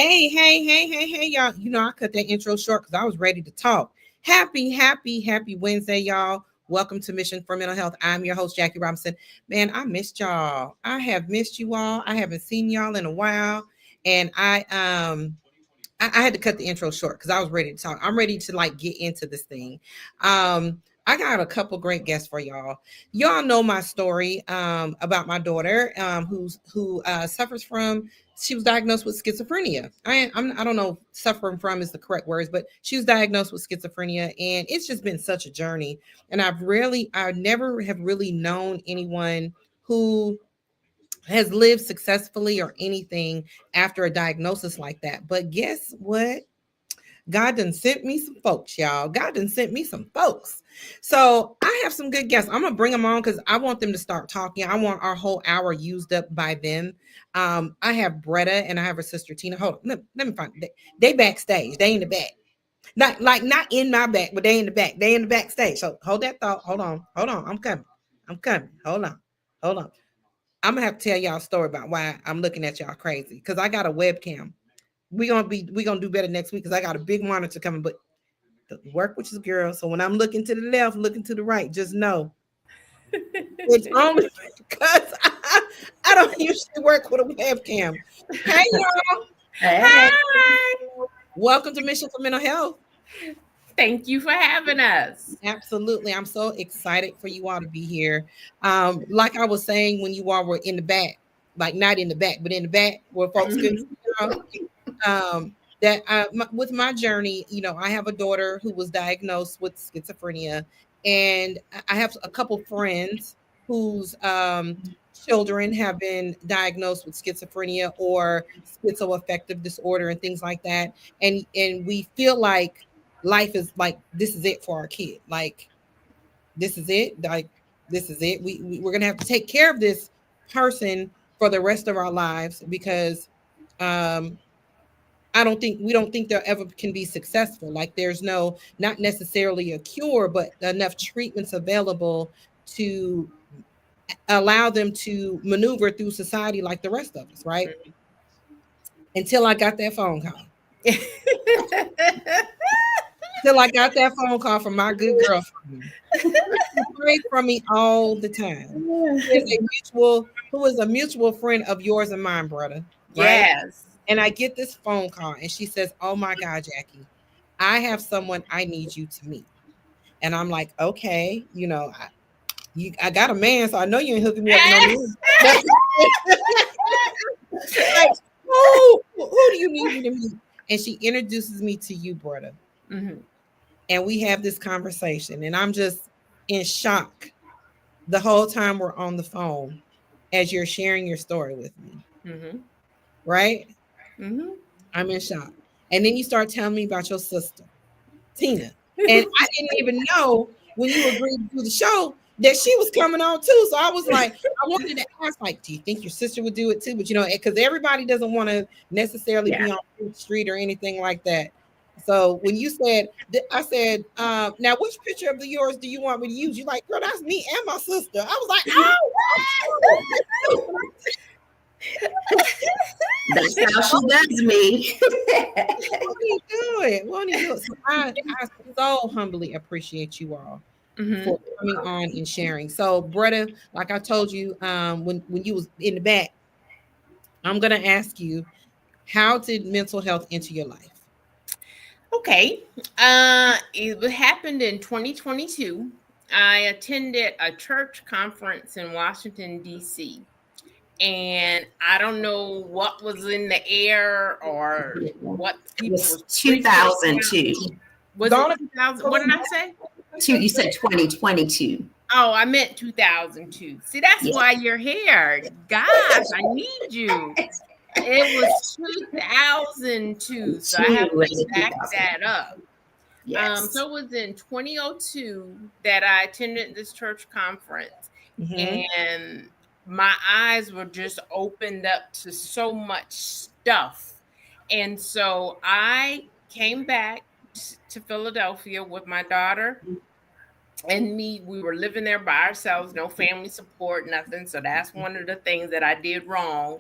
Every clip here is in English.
Hey, y'all. You know, I cut that intro short because I was ready to talk. Happy Wednesday, y'all. Welcome to Mission for Mental Health. I'm your host, Jackie Robinson. Man, I missed y'all. I have missed you all. I haven't seen y'all in a while. And I had to cut the intro short because I was ready to talk. I'm ready to like get into this thing. I got a couple great guests for y'all. Y'all know my story about my daughter who suffers from. She was diagnosed with schizophrenia. I don't know if suffering from is the correct words, but she was diagnosed with schizophrenia, and it's just been such a journey. And I never have really known anyone who has lived successfully or anything after a diagnosis like that. But guess what? God done sent me some folks, y'all. God done sent me some folks. So I have some good guests. I'm gonna bring them on because I want them to start talking. I want our whole hour used up by them. I have Bretta and I have her sister Tina. Hold on, let me find. They backstage. They in the back. Not in my back, but they in the back. They in the backstage. So hold that thought. Hold on. I'm coming. Hold on. I'm gonna have to tell y'all a story about why I'm looking at y'all crazy because I got a webcam. We gonna do better next week because I got a big monitor coming, but work with your girl. So when I'm looking to the left, looking to the right, just know it's only because I don't usually work with a webcam. Hey y'all. Hey. Hi. Welcome to Mission for Mental Health. Thank you for having us. Absolutely. I'm so excited for you all to be here. Like I was saying when you all were in the back, like not in the back, but in the back where folks could with my journey, you know, I have a daughter who was diagnosed with schizophrenia, and I have a couple friends whose children have been diagnosed with schizophrenia or schizoaffective disorder and things like that. And we feel like life is like this is it for our kid. Like this is it. Like this is it. We're gonna have to take care of this person for the rest of our lives because um we don't think there ever can be successful. Like there's not necessarily a cure, but enough treatments available to allow them to maneuver through society like the rest of us, right? Until I got that phone call. Till I got that phone call from my good girlfriend. She prayed for me all the time. Who is a mutual friend of yours and mine, brother. Right? Yes. And I get this phone call and she says, "Oh my God, Jackie, I have someone I need you to meet." And I'm like, okay, you know, I got a man, so I know you ain't hooking me up with no man. Like, who do you need me to meet? And she introduces me to you, brother. Mm-hmm. And we have this conversation, and I'm just in shock the whole time we're on the phone as you're sharing your story with me. Mm-hmm. Right? Mm-hmm. I'm in shock. And then you start telling me about your sister, Tina. And I didn't even know when you agreed to do the show that she was coming on too. So I was like, I wanted to ask, like, do you think your sister would do it too? But you know, because everybody doesn't want to necessarily be on the street or anything like that. So when you said, I said, now which picture of yours do you want me to use? You're like, girl, that's me and my sister. I was like, oh, That's how she does me. won't he do it? Won't he do it? So I so humbly appreciate you all for coming on and sharing. So, Bretta, like I told you, when you was in the back, I'm gonna ask you, how did mental health enter your life? Okay. It happened in 2022. I attended a church conference in Washington, D.C. And I don't know what was in the air or what It people was were 2002. Was it 2000? What did I say? You said 2022. Oh, I meant 2002. See, that's why you're here. Gosh, I need you. It was 2002, so I have to back that up. Yes. So it was in 2002 that I attended this church conference, and my eyes were just opened up to so much stuff. And so I came back to Philadelphia with my daughter and me. We were living there by ourselves, no family support, nothing. So that's one of the things that I did wrong.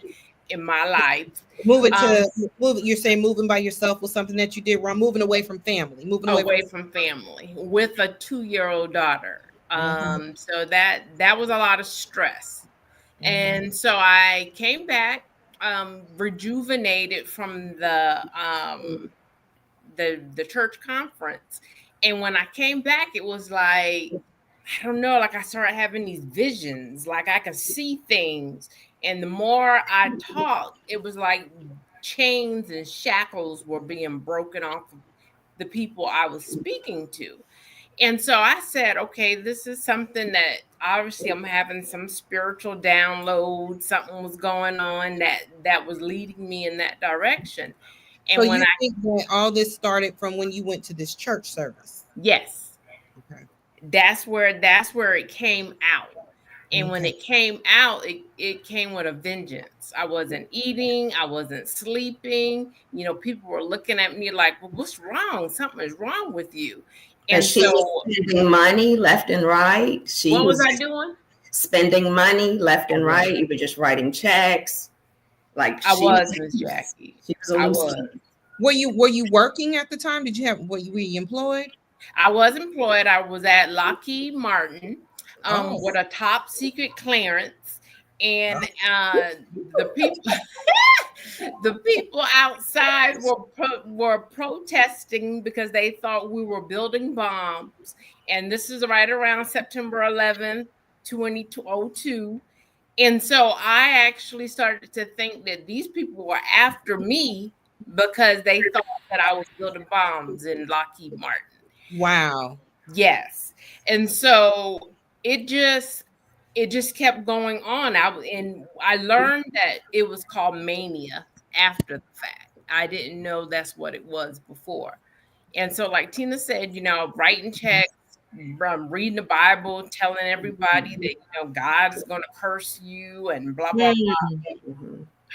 in my life. You're saying moving by yourself was something that you did wrong, moving away from family, away from family with a 2-year-old daughter. So that was a lot of stress. And so I came back rejuvenated from the church conference. And when I came back, it was like, I don't know, like I started having these visions, like I could see things. And the more I talked, it was like chains and shackles were being broken off of the people I was speaking to. And so I said, okay, this is something that obviously I'm having some spiritual download. Something was going on that was leading me in that direction. And so you think that all this started from when you went to this church service? Yes. Okay. That's where it came out. And when it came out, it came with a vengeance. I wasn't eating. I wasn't sleeping. You know, people were looking at me like, well, what's wrong? Something is wrong with you. And she was spending money left and right. What was I doing? Spending money left and right. You were just writing checks. Like I was, Miss Jackie. I was. Were you working at the time? Were you employed? I was employed. I was at Lockheed Martin with a top secret clearance, and the people outside were protesting because they thought we were building bombs. And this is right around September 11th, 2002. And so I actually started to think that these people were after me because they thought that I was building bombs in Lockheed Martin. Wow. Yes. And so it just kept going on. I learned that it was called mania after the fact. I didn't know that's what it was before. And so, like Tina said, you know, writing checks, reading the Bible, telling everybody that, you know, God is going to curse you and blah, blah, blah.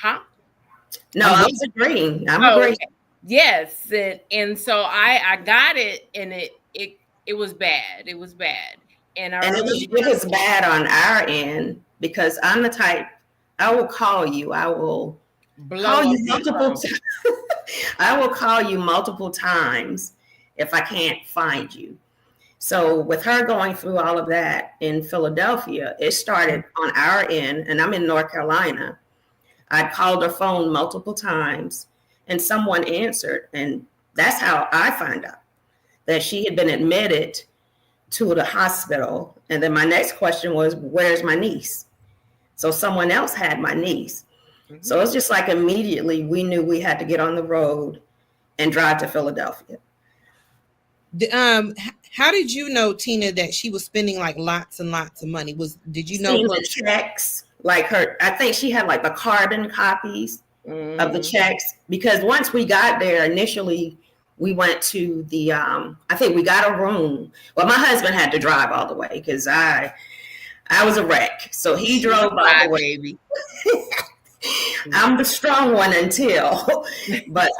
Huh? No, I was agreeing. I'm agreeing. Okay. Yes. And so I got it, and it was bad. It was bad. And it was bad on our end because I'm the type, I will call you. I will call you multiple times. I will call you multiple times if I can't find you. So with her going through all of that in Philadelphia, it started on our end, and I'm in North Carolina. I called her phone multiple times, and someone answered, and that's how I found out that she had been admitted to the hospital. And then my next question was, where's my niece? So someone else had my niece. So it's just like immediately we knew we had to get on the road and drive to Philadelphia. How did you know, Tina, that she was spending like lots and lots of money? Did you know the checks? Like I think she had like the carbon copies of the checks, because once we got there initially, we went to the, I think we got a room. Well, my husband had to drive all the way because I was a wreck. So he drove all the way. Baby. I'm the strong one but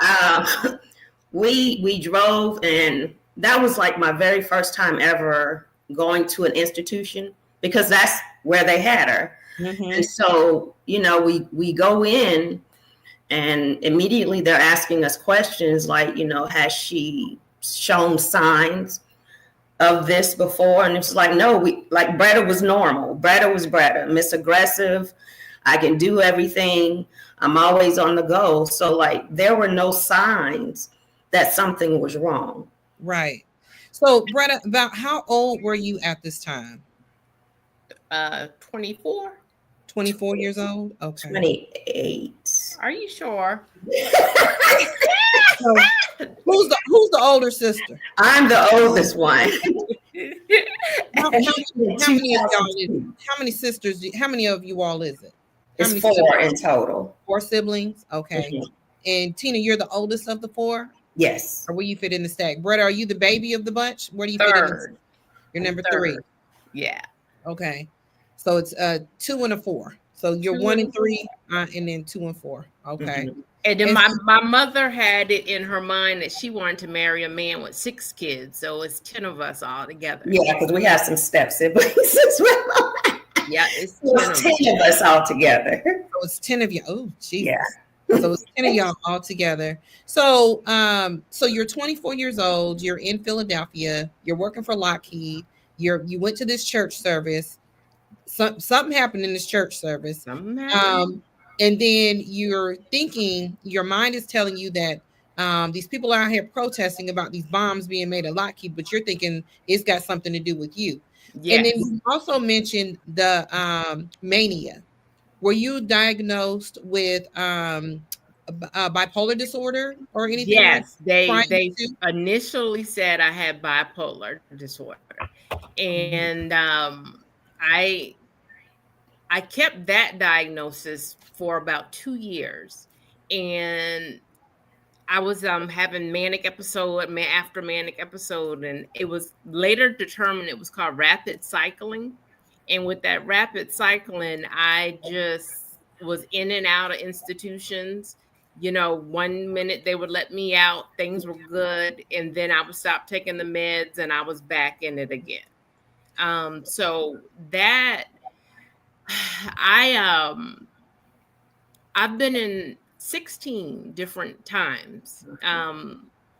we drove, and that was like my very first time ever going to an institution because that's where they had her. And so, you know, we go in, and immediately they're asking us questions like, you know, has she shown signs of this before? And it's like, no, like Bretta was normal. Bretta was Bretta, Miss Aggressive. I can do everything. I'm always on the go. So like there were no signs that something was wrong. Right. So Bretta, about how old were you at this time? 24. 24 years old? Okay. 28. Are you sure? So, who's the older sister? I'm the oldest one. How many sisters? How many of you all is it? It's 4 in total. 4 siblings? Okay. And Tina, you're the oldest of the 4? Yes. Or where you fit in the stack? Bretta, are you the baby of the bunch? Where do you fit in? You're number 3. Yeah. Okay. So it's 2 and a 4. So you're 1 and 3, and then 2 and 4. Okay. And then my mother had it in her mind that she wanted to marry a man with 6 kids. So it's 10 of us all together. Yeah, because we have some step siblings as well. Yeah, it's So 10 of us all together. So it's 10 of you. Oh, Jesus. Yeah. So it's 10 of y'all all together. So so you're 24 years old, you're in Philadelphia, you're working for Lockheed, you went to this church service. Something happened in this church service. And then you're thinking, your mind is telling you that these people are out here protesting about these bombs being made at Lockheed, but you're thinking it's got something to do with you. Yes. And then you also mentioned the mania. Were you diagnosed with bipolar disorder or anything? Yes, like they initially said I had bipolar disorder, and I kept that diagnosis for about 2 years, and I was having manic episode after manic episode, and it was later determined it was called rapid cycling. And with that rapid cycling, I just was in and out of institutions. You know, 1 minute they would let me out, things were good, and then I would stop taking the meds and I was back in it again. So that I've been in 16 different times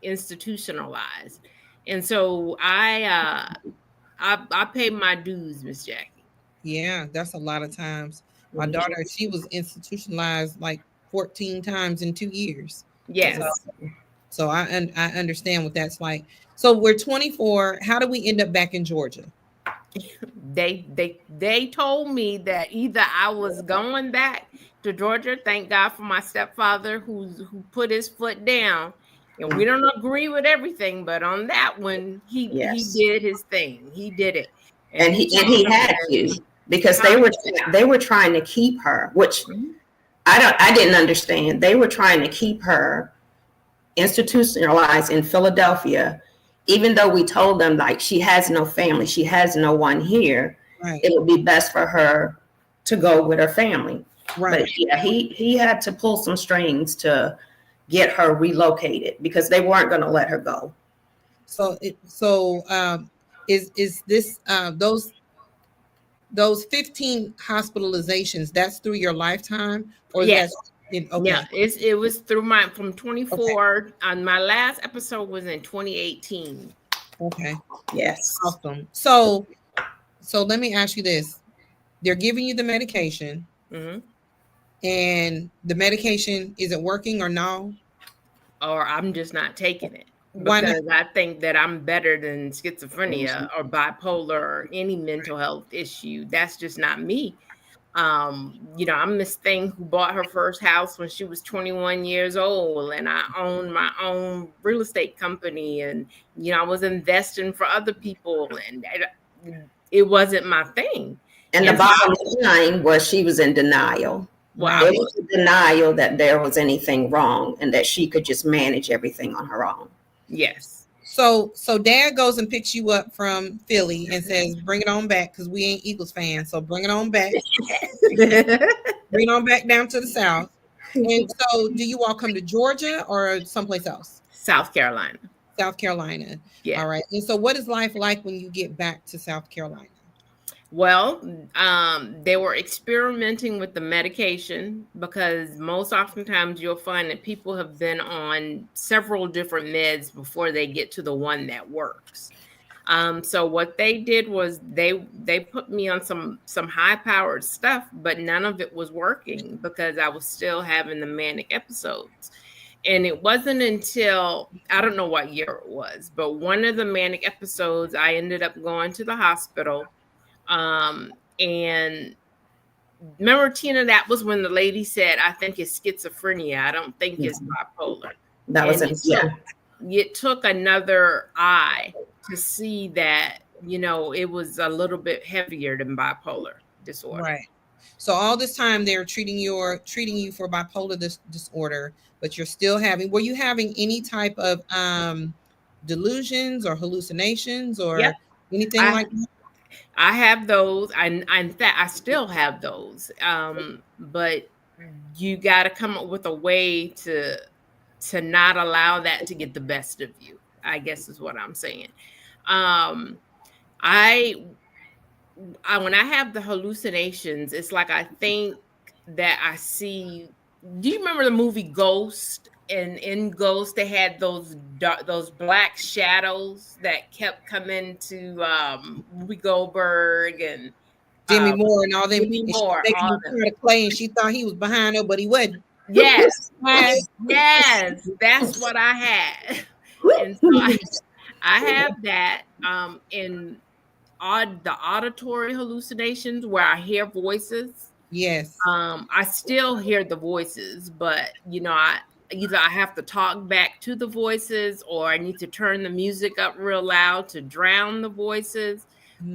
institutionalized, and so I paid my dues, Miss Jackie. Yeah, that's a lot of times. My daughter, she was institutionalized like 14 times in 2 years. Yes. So I understand what that's like. So we're 24. How do we end up back in Georgia? They told me that either I was going back to Georgia. Thank God for my stepfather who put his foot down. And we don't agree with everything, but on that one, he did his thing. He did it, and he had to, because they were trying to keep her, which I didn't understand. They were trying to keep her institutionalized in Philadelphia, even though we told them, like, she has no family, she has no one here. Right. It would be best for her to go with her family. Right. But yeah, he had to pull some strings to get her relocated because they weren't going to let her go. So is this those 15 hospitalizations, that's through your lifetime, or yes. Okay. Yeah, it was through from 24. On my last episode was in 2018. Okay. Yes. Awesome. So let me ask you this: they're giving you the medication, and the medication isn't working, or no? Or I'm just not taking it because I think that I'm better than schizophrenia or bipolar or any mental health issue. That's just not me. You know, I'm this thing who bought her first house when she was 21 years old, and I owned my own real estate company, and you know, I was investing for other people, and it wasn't my thing. And the bottom line was she was in denial. Wow. It was a denial that there was anything wrong and that she could just manage everything on her own. Yes. So dad goes and picks you up from Philly and says, bring it on back, because we ain't Eagles fans. So bring it on back. Bring it on back down to the South. And so do you all come to Georgia or someplace else? South Carolina. South Carolina. Yeah. All right. And so what is life like when you get back to South Carolina? Well, they were experimenting with the medication, because most oftentimes you'll find that people have been on several different meds before they get to the one that works. So what they did was they put me on some high-powered stuff, but none of it was working because I was still having the manic episodes. And it wasn't until, I don't know what year it was, but one of the manic episodes, I ended up going to the hospital. And remember, Tina, that was when the lady said, I think it's schizophrenia. I don't think it's bipolar. That was it took another eye to see that, you know, it was a little bit heavier than bipolar disorder. Right. So all this time they're treating you for bipolar disorder, but you're still were you having any type of delusions or hallucinations or anything like that? I have those. In fact, I still have those. But you got to come up with a way to not allow that to get the best of you, I guess is what I'm saying. when I have the hallucinations, it's like I think that I see. Do you remember the movie Ghost? And in Ghost, they had those those black shadows that kept coming to Ruby Goldberg and Demi Moore and all them. Demi And she Moore, making all him them. try to play, and she thought he was behind her, but he wasn't. Yes, yes, that's what I had. And so I have that in the auditory hallucinations where I hear voices. Yes. I still hear the voices, but I either I have to talk back to the voices, or I need to turn the music up real loud to drown the voices,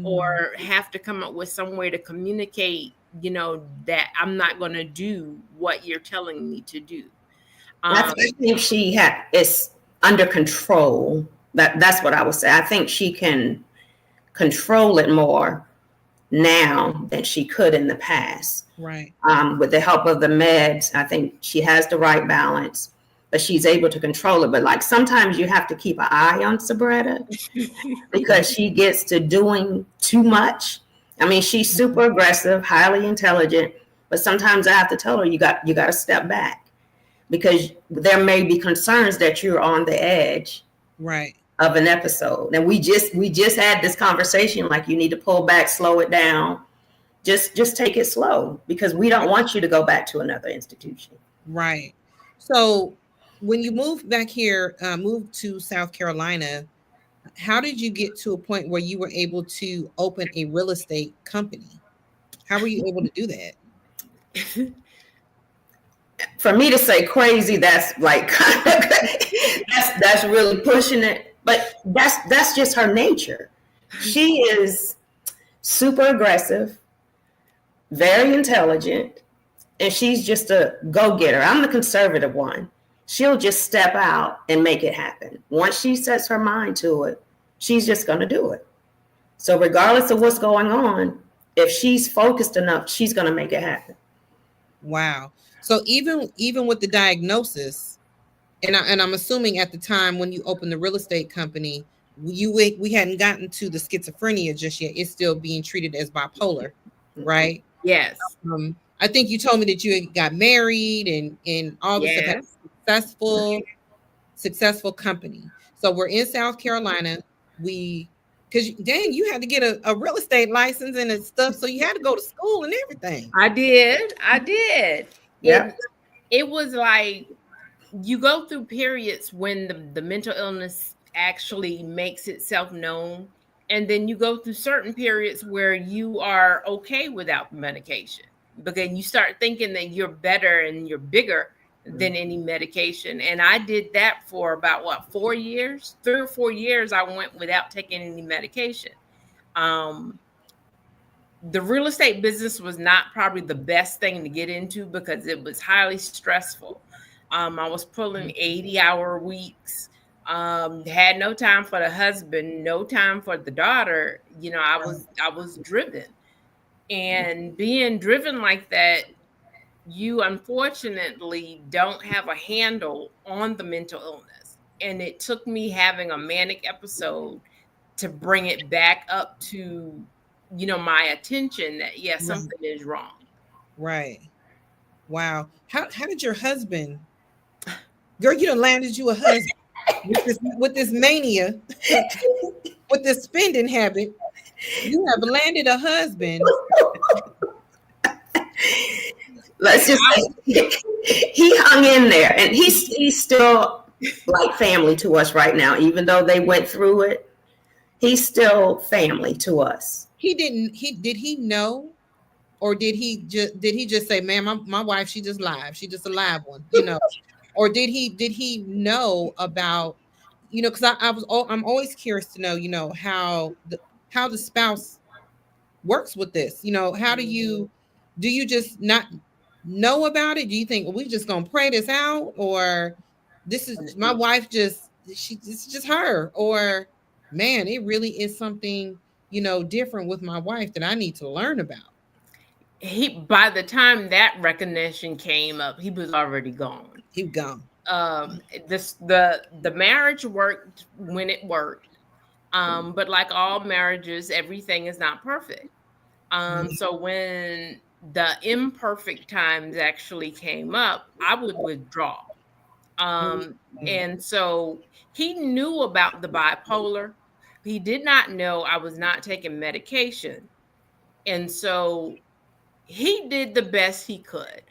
or have to come up with some way to communicate, that I'm not going to do what you're telling me to do. I think she it's under control. That's what I would say. I think she can control it more now than she could in the past. Right. With the help of the meds, I think she has the right balance, but she's able to control it. But like sometimes you have to keep an eye on Sabretta because she gets to doing too much. I mean, she's super aggressive, highly intelligent, but sometimes I have to tell her you got to step back because there may be concerns that you're on the edge. Right. Of an episode. And we just had this conversation, like you need to pull back, slow it down. Just take it slow because we don't want you to go back to another institution. Right. So when you moved back here, moved to South Carolina, how did you get to a point where you were able to open a real estate company? How were you able to do that? For me to say crazy, that's like that's really pushing it. But that's just her nature. She is super aggressive, very intelligent, and she's just a go-getter. I'm the conservative one. She'll just step out and make it happen. Once she sets her mind to it, she's just going to do it. So regardless of what's going on, if she's focused enough, she's going to make it happen. Wow. So even with the diagnosis, and I'm assuming at the time when you opened the real estate company, we hadn't gotten to the schizophrenia just yet. It's still being treated as bipolar, right? Yes. I think you told me that you got married and all this stuff. Had a successful company. So we're in South Carolina. Because dang, you had to get a real estate license and stuff. So you had to go to school and everything. I did. Yeah. It was like you go through periods when the mental illness actually makes itself known. And then you go through certain periods where you are okay without medication. Because you start thinking that you're better and you're bigger than any medication. And I did that for about 4 years, 3 or 4 years. I went without taking any medication. The real estate business was not probably the best thing to get into because it was highly stressful. I was pulling 80-hour weeks, had no time for the husband, no time for the daughter. I was driven, and being driven like that, you unfortunately don't have a handle on the mental illness. And it took me having a manic episode to bring it back up to, my attention that, yes, something is wrong. Right. Wow. How did your husband, girl, you done landed you a husband with this mania, with this spending habit. You have landed a husband. Let's just say he hung in there, and he's still like family to us right now, even though they went through it. He's still family to us. Did he know, or did he just say, man, my wife, she just live. She just a live one, or did he know about, because I'm always curious to know, how the spouse works with this. How do you just not know about it? Do you think, well, we just gonna pray this out, or this is my wife, this is just her, or man, it really is something different with my wife that I need to learn about? By the time that recognition came up, he was already gone. He gone. The marriage worked when it worked, but like all marriages, everything is not perfect. So when the imperfect times actually came up, I would withdraw. And so he knew about the bipolar. He did not know I was not taking medication. And so he did the best he could.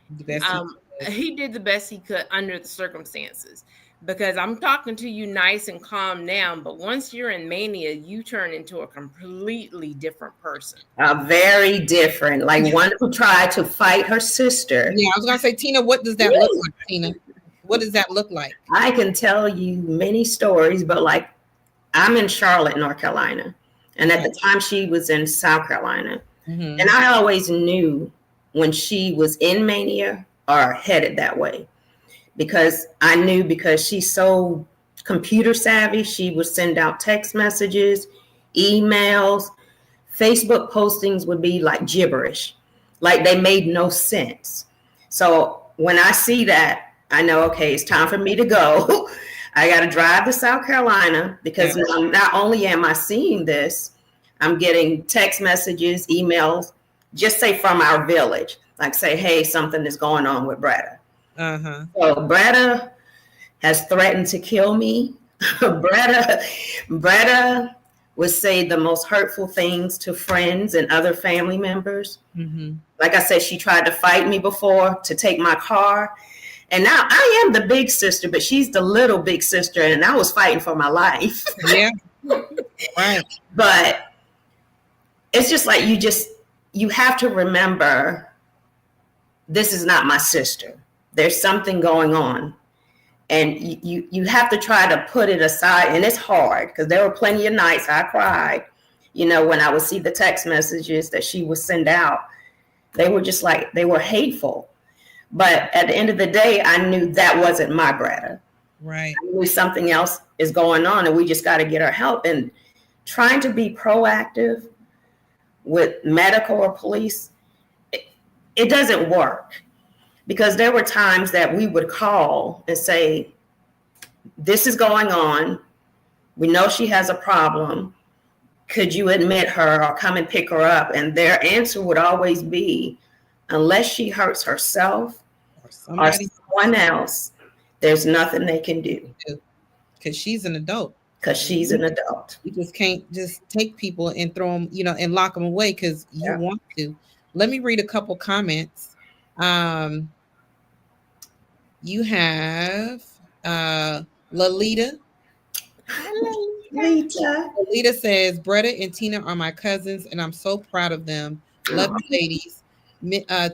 He did the best he could under the circumstances, because I'm talking to you nice and calm now, but once you're in mania, you turn into a completely different person. Very different. Like one who tried to fight her sister. Yeah, I was gonna say, Tina, what does that look like, Tina? What does that look like? I can tell you many stories, but like I'm in Charlotte, North Carolina. And at the time she was in South Carolina. And I always knew when she was in mania or headed that way, because I knew, because she's so computer savvy, she would send out text messages, emails, Facebook postings would be like gibberish, like they made no sense. So when I see that, I know, okay, it's time for me to go. I got to drive to South Carolina, because not only am I seeing this, I'm getting text messages, emails, just say from our village, like say, hey, something is going on with Bretta. So Bretta has threatened to kill me. Bretta would say the most hurtful things to friends and other family members. Like I said, she tried to fight me before to take my car. And now I am the big sister, but she's the little big sister, and I was fighting for my life. Yeah. Right. But it's just like you have to remember, this is not my sister. There's something going on. And you have to try to put it aside. And it's hard, because there were plenty of nights I cried, when I would see the text messages that she would send out. They were just like, they were hateful. But at the end of the day, I knew that wasn't my Bretta. Right. I knew something else is going on, and we just got to get her help. And trying to be proactive with medical or police, it doesn't work. Because there were times that we would call and say, this is going on. We know she has a problem. Could you admit her or come and pick her up? And their answer would always be, unless she hurts herself or someone else, there's nothing they can do. Because she's an adult. You just can't just take people and throw them, and lock them away because you want to. Let me read a couple comments. You have Lalita. Lalita says, Bretta and Tina are my cousins, and I'm so proud of them. Love you, ladies.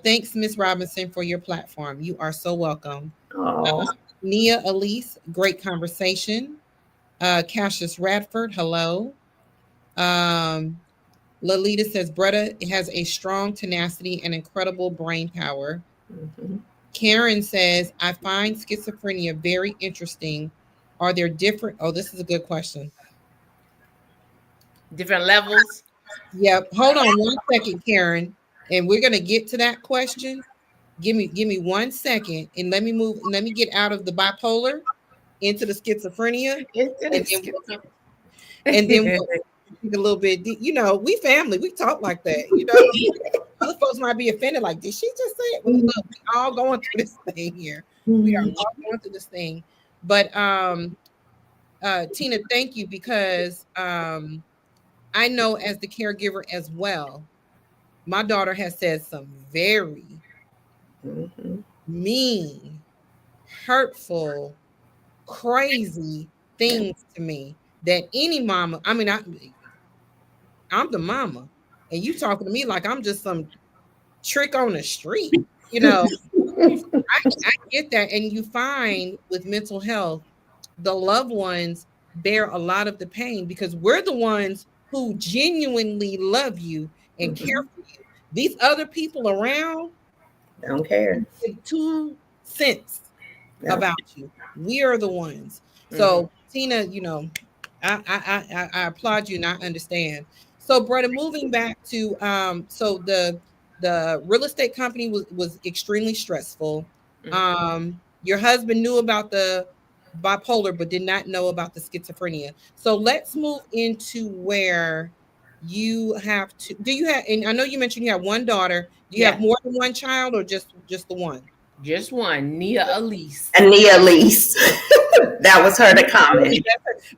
Thanks, Miss Robinson, for your platform. You are so welcome. Nia Elise, great conversation. Cassius Radford, hello. Lalita says, Bretta has a strong tenacity and incredible brain power. Karen says, I find schizophrenia very interesting. Are there different? Oh, this is a good question. Different levels? Yep. Hold on one second, Karen. And we're going to get to that question. Give me 1 second, and let me get out of the bipolar into the schizophrenia. And then we'll a little bit, we family, we talk like that. Other folks might be offended, like, did she just say it? Well, look, we all going through this thing here. We are all going through this thing. But Tina, thank you, because I know as the caregiver as well, my daughter has said some very mean, hurtful, crazy things to me that any mama, I mean, I'm the mama, and you talking to me like I'm just some trick on the street, I get that. And you find with mental health, the loved ones bear a lot of the pain, because we're the ones who genuinely love you and care for you. These other people around don't care 2 cents about you. We are the ones. So Tina, I applaud you and I understand. So Bretta, moving back to so the real estate company was extremely stressful. Your husband knew about the bipolar but did not know about the schizophrenia. So let's move into where you have to, do you have, and I know you mentioned you have one daughter. Do you have more than one child or just the one? Just one, Nia Elise. And Nia Elise. That was her to comment.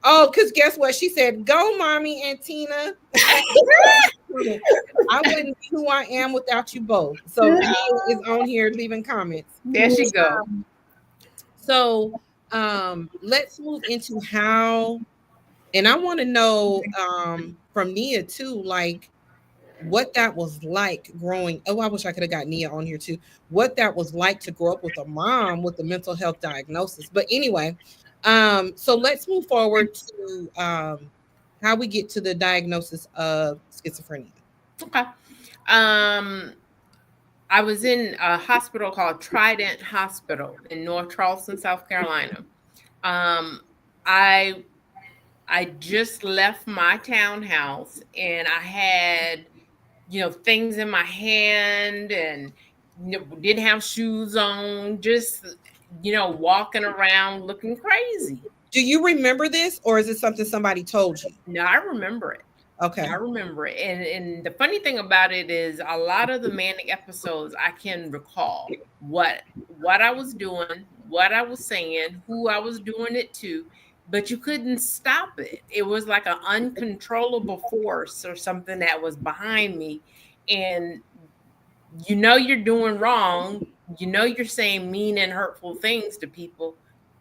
Oh, because guess what? She said, go, mommy and Tina. I wouldn't be who I am without you both. So Nia is on here leaving comments. There she go. So let's move into how, and I want to know from Nia too, like what that was like growing. Oh, I wish I could have got Nia on here too. What that was like to grow up with a mom with a mental health diagnosis. But anyway, so let's move forward to how we get to the diagnosis of schizophrenia. Okay. I was in a hospital called Trident Hospital in North Charleston, South Carolina. I just left my townhouse and I had, things in my hand and didn't have shoes on, just, walking around looking crazy. Do you remember this, or is it something somebody told you? No, I remember it. Okay. I remember it. And the funny thing about it is a lot of the manic episodes, I can recall what I was doing, what I was saying, who I was doing it to, but you couldn't stop it. It was like an uncontrollable force or something that was behind me. And you're doing wrong. You're saying mean and hurtful things to people,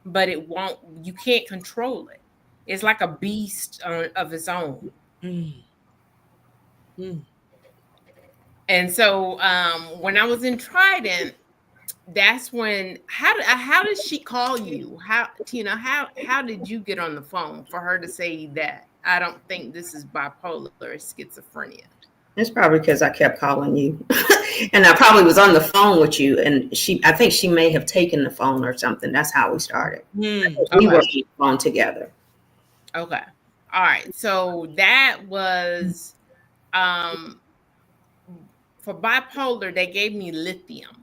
but you can't control it. It's like a beast of its own. And so when I was in Trident, that's when, how did she call you? Tina, how did you get on the phone for her to say that I don't think this is bipolar, it's schizophrenia? It's probably because I kept calling you. And I probably was on the phone with you, and I think she may have taken the phone or something. That's how we started. We were on the phone together. Okay. All right. So that was for bipolar, they gave me lithium.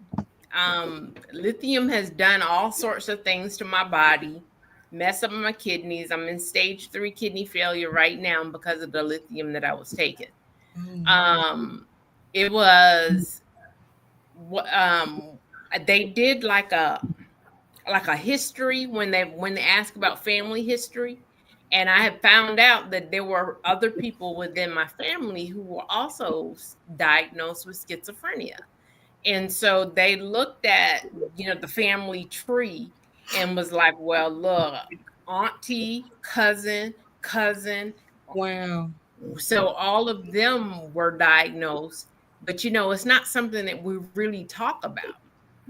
Lithium has done all sorts of things to my body, mess up my kidneys. I'm in stage 3 kidney failure right now because of the lithium that I was taking. It was they did like a history when they ask about family history, and I have found out that there were other people within my family who were also diagnosed with schizophrenia. And so they looked at, the family tree and was like, well, look, auntie, cousin. Wow. So all of them were diagnosed, but it's not something that we really talk about.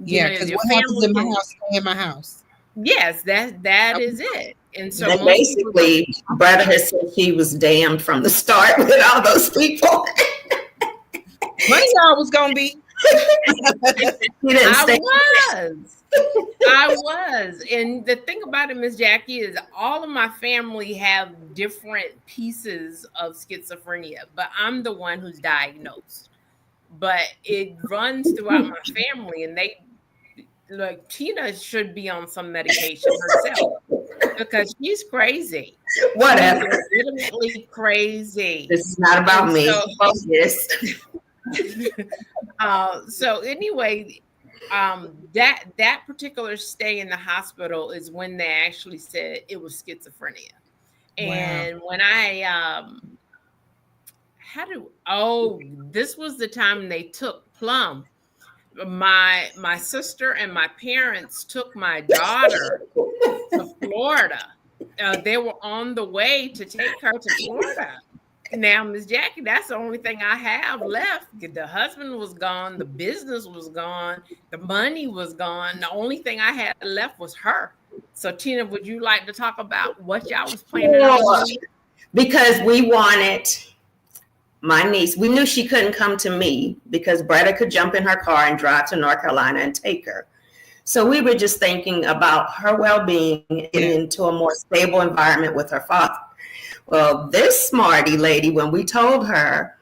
Yeah, because what happens in my house, stay in my house. Yes, that is it. And so basically, Bretta has said she was damned from the start with all those people. My y'all was gonna be. I was. And the thing about it, Miss Jackie, is all of my family have different pieces of schizophrenia, but I'm the one who's diagnosed. But it runs throughout my family, and Tina should be on some medication herself because she's crazy. Whatever. She's legitimately crazy. This is not about me. Yes. So anyway, that particular stay in the hospital is when they actually said it was schizophrenia. And when this was the time they took Plum. My sister and my parents took my daughter to Florida. They were on the way to take her to Florida. Now, Miss Jackie, that's the only thing I have left. The husband was gone. The business was gone. The money was gone. The only thing I had left was her. So, Tina, would you like to talk about what y'all was planning on doing? Because we wanted my niece. We knew she couldn't come to me because Bretta could jump in her car and drive to North Carolina and take her. So we were just thinking about her well-being, getting into a more stable environment with her father. Well, this smarty lady, when we told her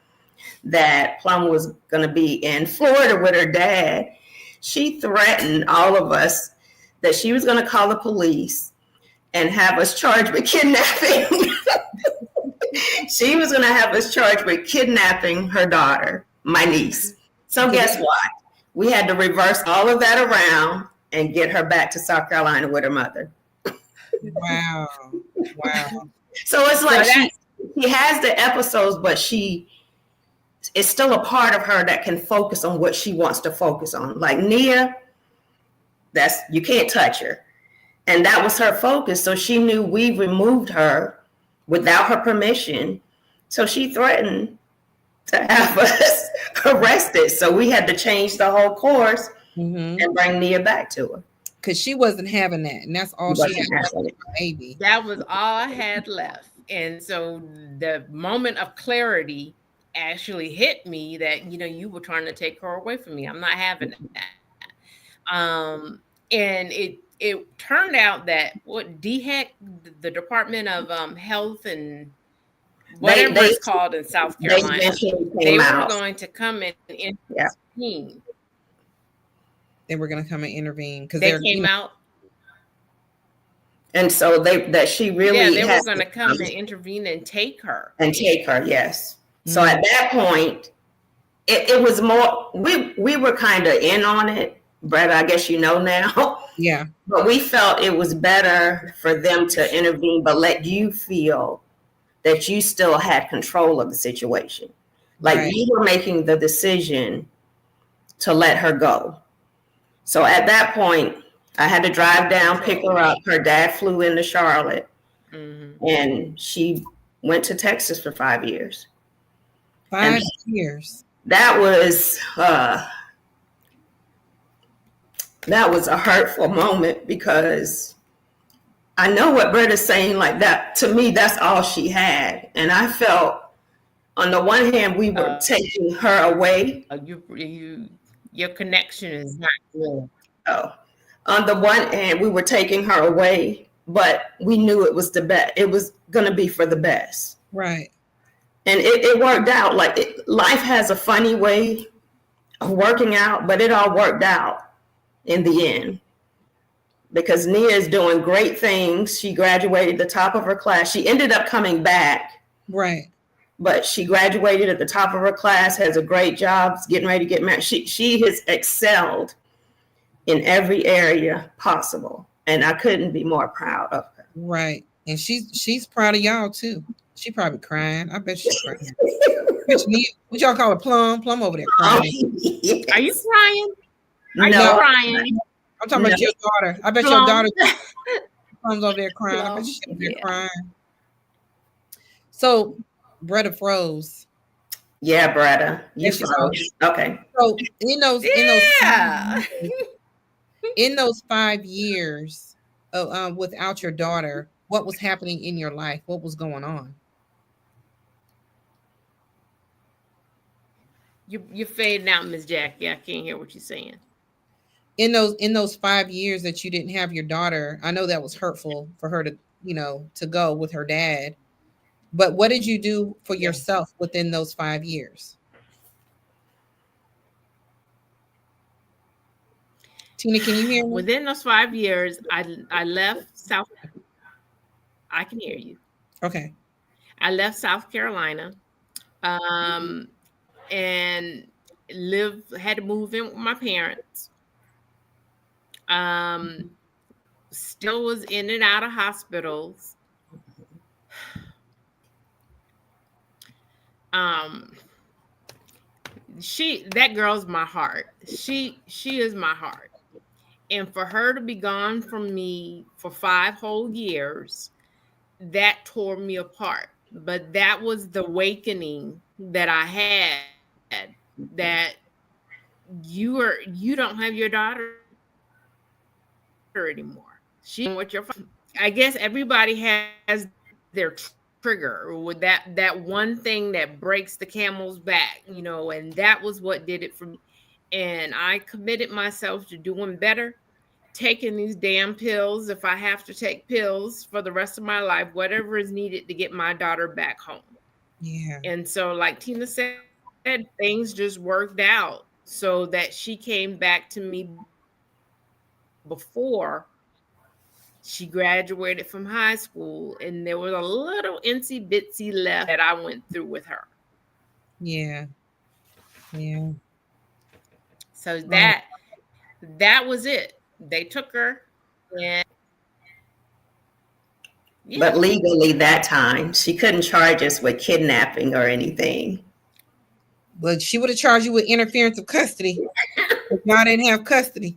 that Plum was going to be in Florida with her dad, she threatened all of us that she was going to call the police and have us charged with kidnapping. She was going to have us charged with kidnapping her daughter, my niece. So guess what? We had to reverse all of that around and get her back to South Carolina with her mother. Wow. So it's like she has the episodes, but it's still a part of her that can focus on what she wants to focus on. Like Nia, you can't touch her. And that was her focus. So she knew we removed her without her permission. So she threatened to have us arrested. So we had to change the whole course and bring Nia back to her. Because she wasn't having that. And that's all she had left with her baby. That was all I had left. And so the moment of clarity actually hit me that, you were trying to take her away from me. I'm not having that. And it turned out that DHEC, the Department of Health and whatever it's called in South Carolina, they were going to come and intervene. They were going to come and intervene because they came out. And so they were going to come and intervene and take her. Yes. So at that point, it was more, we were kind of in on it, Bretta, I guess now. Yeah. But we felt it was better for them to intervene, but let you feel that you still had control of the situation. Like you were making the decision to let her go. So at that point, I had to drive down, pick her up. Her dad flew into Charlotte, and she went to Texas for 5 years. 5 years. That was a hurtful moment because I know what Bretta's saying. Like that, to me, that's all she had, and I felt, on the one hand, we were taking her away. Your connection is not good. Oh, on the one hand, we were taking her away, but we knew it was the best. It was going to be for the best. Right. And it worked out. Life has a funny way of working out, but it all worked out in the end. Because Nia is doing great things. She graduated the top of her class. She ended up coming back. Right. But she graduated at the top of her class, has a great job, is getting ready to get married. She has excelled in every area possible. And I couldn't be more proud of her. Right. And she's proud of y'all too. She probably crying. I bet she's crying. What y'all call her? Plum over there crying. Yes. Are you crying? Are you crying? I'm talking about your daughter. I bet your daughter comes over there crying. I bet she's over there crying. So Bretta froze. Yeah, Bretta. You froze. Okay. So in those 5 years without your daughter, what was happening in your life? What was going on? You're fading out, Miss Jackie. I can't hear what you're saying. In those 5 years that you didn't have your daughter, I know that was hurtful for her to go with her dad. But what did you do for yourself within those 5 years? Tina, can you hear me? Within those 5 years, I left South. I can hear you. Okay. I left South Carolina, and had to move in with my parents. Still was in and out of hospitals. That girl's my heart. She is my heart. And for her to be gone from me for 5 whole years, that tore me apart. But that was the awakening that I had, that you don't have your daughter anymore. I guess everybody has their trigger with that one thing that breaks the camel's back, and that was what did it for me. And I committed myself to doing better, taking these damn pills if I have to take pills for the rest of my life, whatever is needed to get my daughter back home. Yeah. And so, like Tina said, things just worked out so that she came back to me before She graduated from high school, and there was a little itsy bitsy left that I went through with her. Yeah. Yeah. So that was it. They took her, and But legally that time, she couldn't charge us with kidnapping or anything. But she would have charged you with interference of custody. If y'all didn't have custody.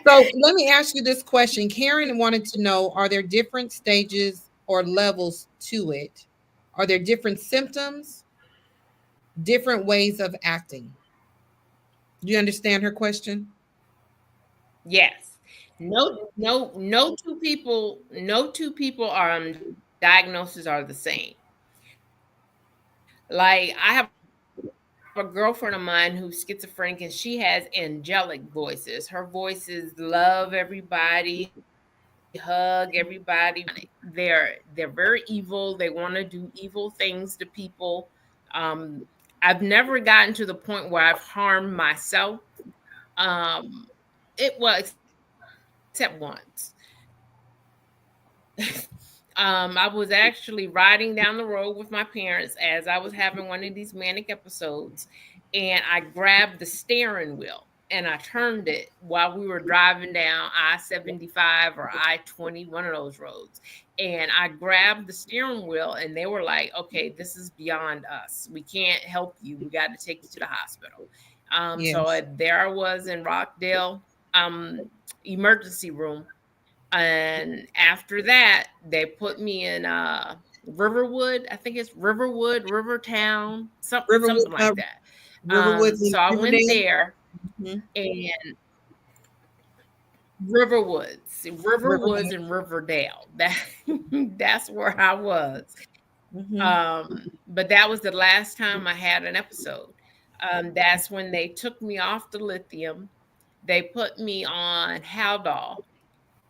So let me ask you this question. Karen wanted to know, are there different stages or levels to it? Are there different symptoms, different ways of acting? Do you understand her question? Yes. No two people are diagnoses are the same. Like, I have a girlfriend of mine who's schizophrenic, and she has angelic voices. Her voices love everybody, hug everybody. They're very evil. They want to do evil things to people. I've never gotten to the point where I've harmed myself. Except once. I was actually riding down the road with my parents as I was having one of these manic episodes, and I grabbed the steering wheel and I turned it while we were driving down I-75 or I-20, one of those roads. And I grabbed the steering wheel, and they were like, okay, this is beyond us. We can't help you. We got to take you to the hospital. So there I was in Rockdale emergency room. And after that, they put me in Riverwood. I think it's Riverwood, Rivertown, something like that. Riverwood. So I went there, and Riverwoods in Riverdale. That's where I was. But that was the last time I had an episode. That's when they took me off the lithium. They put me on Haldol.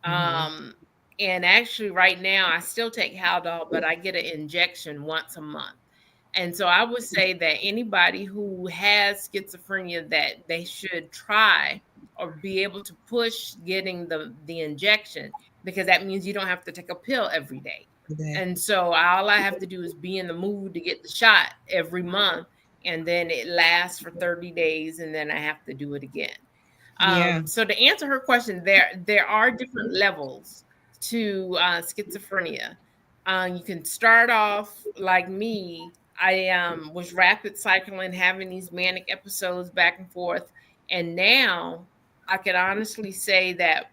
And actually right now I still take Haldol, but I get an injection once a month. And so I would say that anybody who has schizophrenia, that they should try or be able to push getting the injection, because that means you don't have to take a pill every day. And so all I have to do is be in the mood to get the shot every month, and then it lasts for 30 days, and then I have to do it again. So to answer her question, there are different levels to schizophrenia. You can start off like me. I was rapid cycling, having these manic episodes back and forth. And now I can honestly say that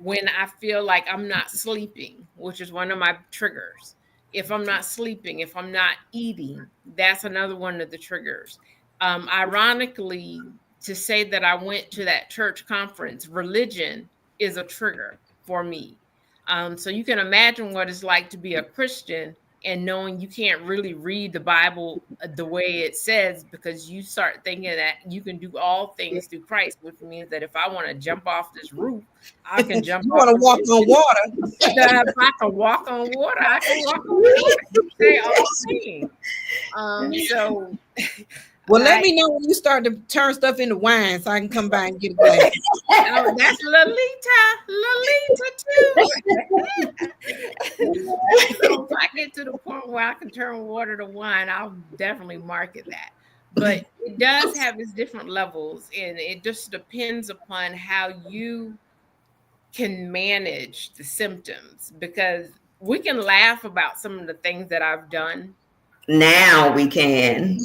when I feel like I'm not sleeping, which is one of my triggers, if I'm not sleeping, if I'm not eating, that's another one of the triggers. Ironically, to say that I went to that church conference, religion is a trigger for me. So you can imagine what it's like to be a Christian and knowing you can't really read the Bible the way it says, because you start thinking that you can do all things through Christ, which means that if I want to jump off this roof, I can jump. You want to walk on water? If I can walk on water, I can walk on water. You say all things. So. Well, let me know when you start to turn stuff into wine so I can come by and get a glass. Oh, that's Lolita too. So if I get to the point where I can turn water to wine, I'll definitely market that. But it does have its different levels, and it just depends upon how you can manage the symptoms, because we can laugh about some of the things that I've done. Now we can.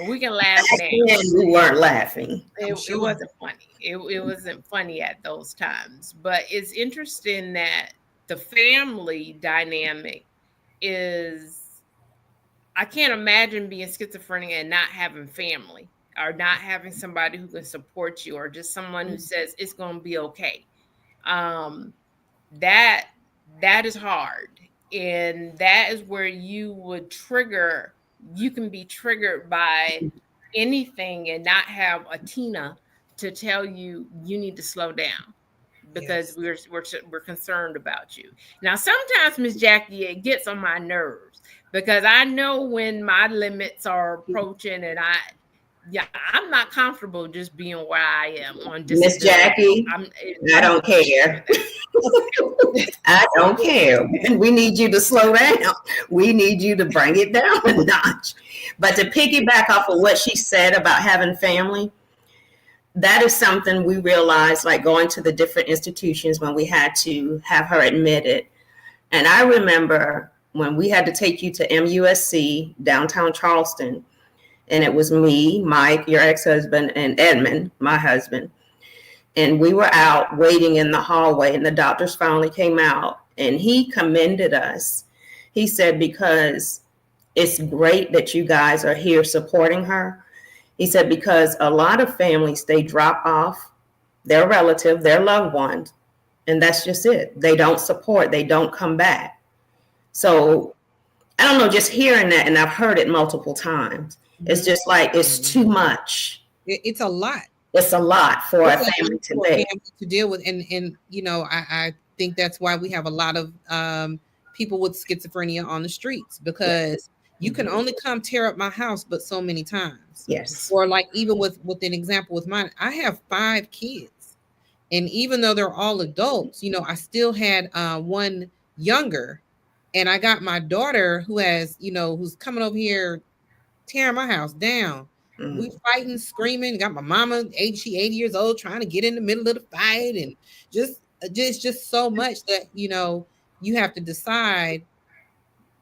We can laugh now. We weren't laughing. It wasn't funny. It wasn't funny at those times. But it's interesting that the family dynamic is, I can't imagine being schizophrenic and not having family, or not having somebody who can support you, or just someone who says it's going to be okay. That is hard. And that is where you would trigger. You can be triggered by anything and not have a Tina to tell you need to slow down, because we're concerned about you. Now, sometimes, Miss Jackie, it gets on my nerves, because I know when my limits are approaching, and yeah, I'm not comfortable just being where I am on Miss Jackie, I don't care. I don't care. We need you to slow down. We need you to bring it down a notch. But to piggyback off of what she said about having family, that is something we realized, like going to the different institutions when we had to have her admitted. And I remember when we had to take you to MUSC, downtown Charleston, and it was me, Mike, your ex-husband, and Edmund, my husband. And we were out waiting in the hallway, and the doctors finally came out, and he commended us. He said, because it's great that you guys are here supporting her. He said, because a lot of families, they drop off their relative, their loved one, and that's just it. They don't support, they don't come back. So I don't know, just hearing that, and I've heard it multiple times, it's just like, it's too much. It's a lot. It's a lot for a family to deal with. And you know, I think that's why we have a lot of people with schizophrenia on the streets, because you can only come tear up my house but so many times. Yes. Or like even with an example with mine, I have 5 kids. And even though they're all adults, you know, I still had one younger, and I got my daughter who has, you know, who's coming over here tearing my house down. We fighting, screaming. Got my mama, she 80 years old, trying to get in the middle of the fight, and just so much that, you know, you have to decide.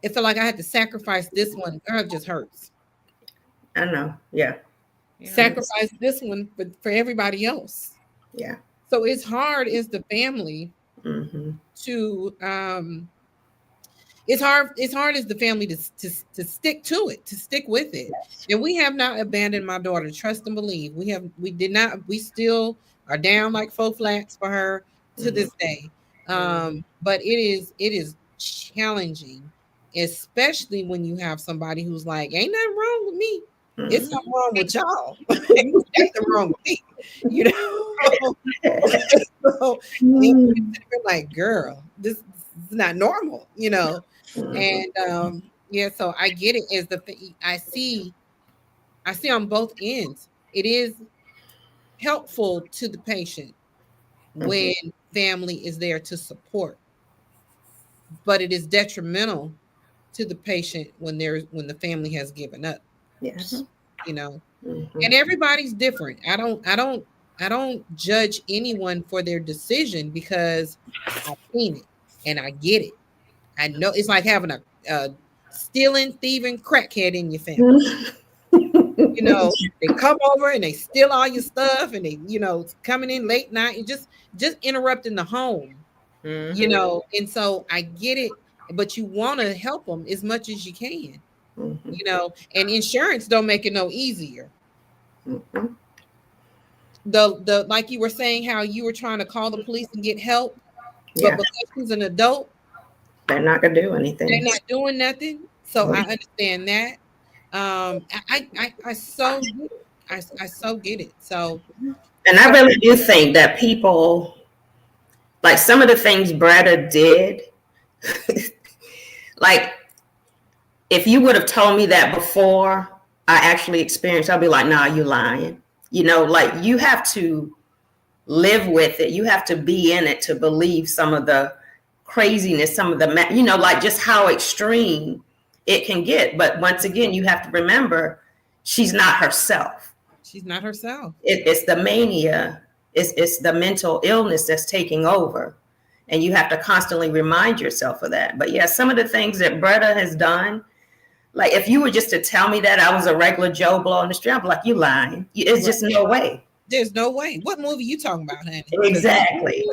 It felt like I had to sacrifice this one. God, it just hurts. I know. Yeah. Sacrifice this one for everybody else. Yeah. So it's hard as the family to it's hard as the family to stick to it, to stick with it. And we have not abandoned my daughter. Trust and believe. We still are down like 4 flats for her to this day. But it is challenging, especially when you have somebody who's like, ain't nothing wrong with me. It's something wrong with y'all. Ain't nothing wrong with me. You know? So it's like, girl, this is not normal, you know. And so I get it. As I see on both ends, it is helpful to the patient when family is there to support, but it is detrimental to the patient when the family has given up. Yes. You know, and everybody's different. I don't judge anyone for their decision, because I've seen it and I get it. I know it's like having a stealing, thieving crackhead in your family. You know, they come over and they steal all your stuff, and they, you know, coming in late night and just interrupting the home. You know, and so I get it, but you want to help them as much as you can. You know, and insurance don't make it no easier. The like you were saying, how you were trying to call the police and get help, but because she's an adult, they're not gonna do anything. They're not doing nothing. So I understand that. I so get it. I so get it. So, and I really do think that people, like some of the things Bretta did, like if you would have told me that before I actually experienced, I'd be like, nah, you lying. You know, like you have to live with it. You have to be in it to believe some of the craziness, some of the, you know, like just how extreme it can get. But once again, you have to remember, she's not herself. She's not herself. It's the mania. It's the mental illness that's taking over. And you have to constantly remind yourself of that. But yeah, some of the things that Bretta has done, like if you were just to tell me that I was a regular Joe Blow on the street, I'd be like, you lying. It's just no way. There's no way. What movie you talking about, honey? Exactly. You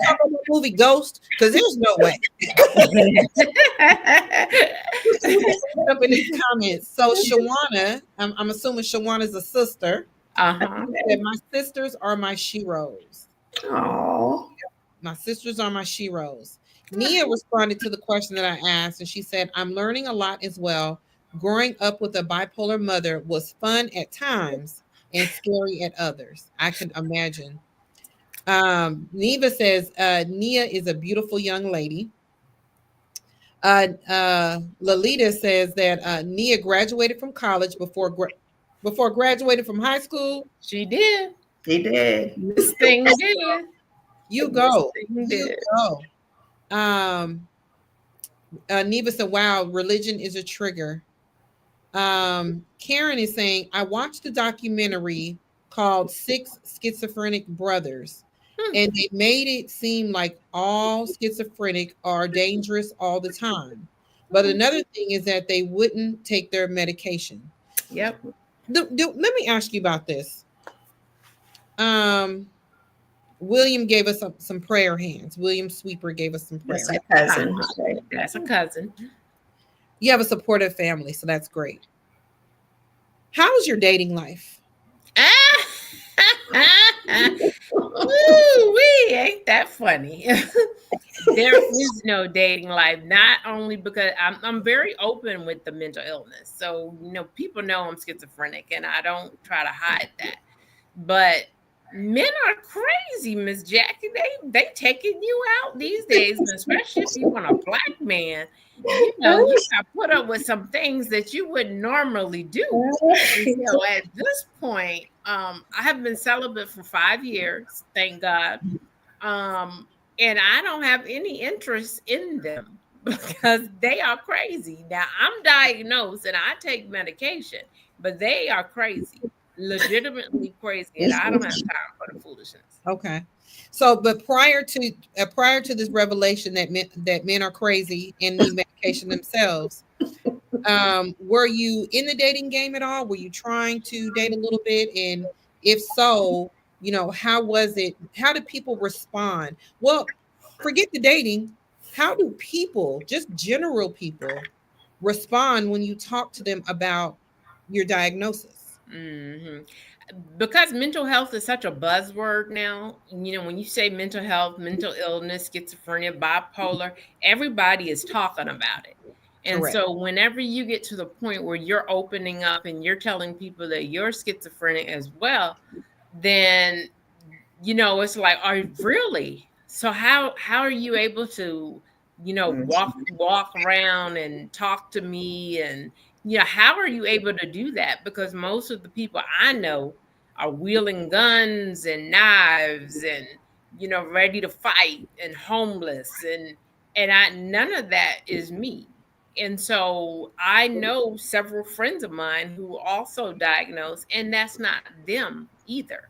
talking about the movie Ghost? Because there's no way. Up in the comments. So Shawana, I'm assuming Shawana's a sister. My sisters are my sheroes. Oh. My sisters are my sheroes. Nia responded to the question that I asked, and she said, I'm learning a lot as well. Growing up with a bipolar mother was fun at times and scary at others. I can imagine. Neva says, Nia is a beautiful young lady. Lalita says that Nia graduated from college before before graduating from high school? She did. He did. This thing did. You go. This thing You did. go. Neva said, wow, religion is a trigger. Karen is saying, I watched a documentary called Six Schizophrenic Brothers, and they made it seem like all schizophrenic are dangerous all the time. But another thing is that they wouldn't take their medication. Yep. Let me ask you about this. William gave us some prayer hands. William Sweeper gave us some prayer. That's a cousin. That's a cousin. You have a supportive family, so that's great. How's your dating life? Ooh, ain't that funny? There is no dating life. Not only because I'm very open with the mental illness, so people know I'm schizophrenic, and I don't try to hide that. But men are crazy, Miss Jackie. They taking you out these days, especially if you want a black man. You got put up with some things that you wouldn't normally do. So at this point, I have been celibate for 5 years, thank God. And I don't have any interest in them because they are crazy. Now, I'm diagnosed and I take medication, but they are crazy. Legitimately crazy, and I don't have time for the foolishness. Okay, so but prior to this revelation that men are crazy and need medication themselves, were you in the dating game at all? Were you trying to date a little bit, and if so, how was it? How did people respond? Well, forget the dating. How do people, just general people, respond when you talk to them about your diagnosis? Mm-hmm. Because mental health is such a buzzword now, when you say mental health, mental illness, schizophrenia, bipolar, everybody is talking about it. And Correct. So whenever you get to the point where you're opening up and you're telling people that you're schizophrenic as well, then, it's like, are you really? So how are you able to, walk around and talk to me? And, how are you able to do that? Because most of the people I know are wielding guns and knives and, ready to fight and homeless. And none of that is me. And so I know several friends of mine who also diagnosed, and that's not them either.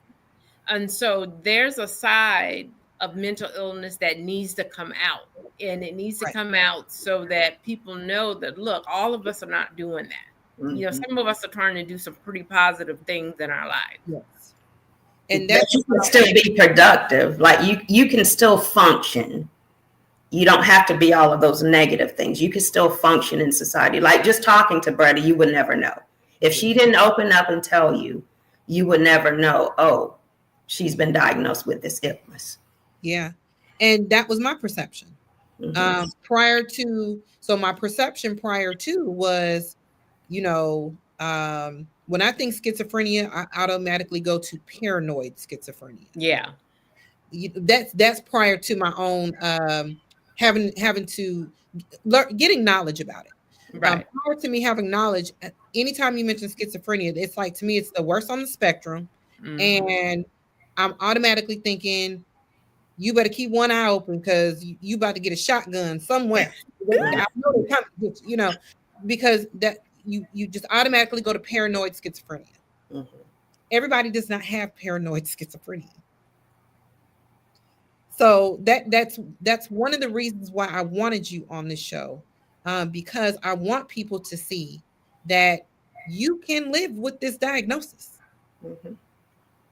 And so there's a side of mental illness that needs to come out, and it needs to come out so that people know that, look, all of us are not doing that. Mm-hmm. Some of us are trying to do some pretty positive things in our lives. Yes. And that you can still be productive. Like you can still function. You don't have to be all of those negative things. You can still function in society. Like just talking to Bretta, you would never know. If she didn't open up and tell you, you would never know, oh, she's been diagnosed with this illness. Yeah. And that was my perception. Mm-hmm. My perception prior to was, when I think schizophrenia, I automatically go to paranoid schizophrenia. Yeah. That's prior to my own having to getting knowledge about it. Right. Prior to me having knowledge, anytime you mention schizophrenia, it's like, to me, it's the worst on the spectrum. Mm-hmm. And I'm automatically thinking, you better keep one eye open because you about to get a shotgun somewhere. I know they're coming, because that you just automatically go to paranoid schizophrenia. Mm-hmm. Everybody does not have paranoid schizophrenia. So that's one of the reasons why I wanted you on this show, because I want people to see that you can live with this diagnosis. Mm-hmm.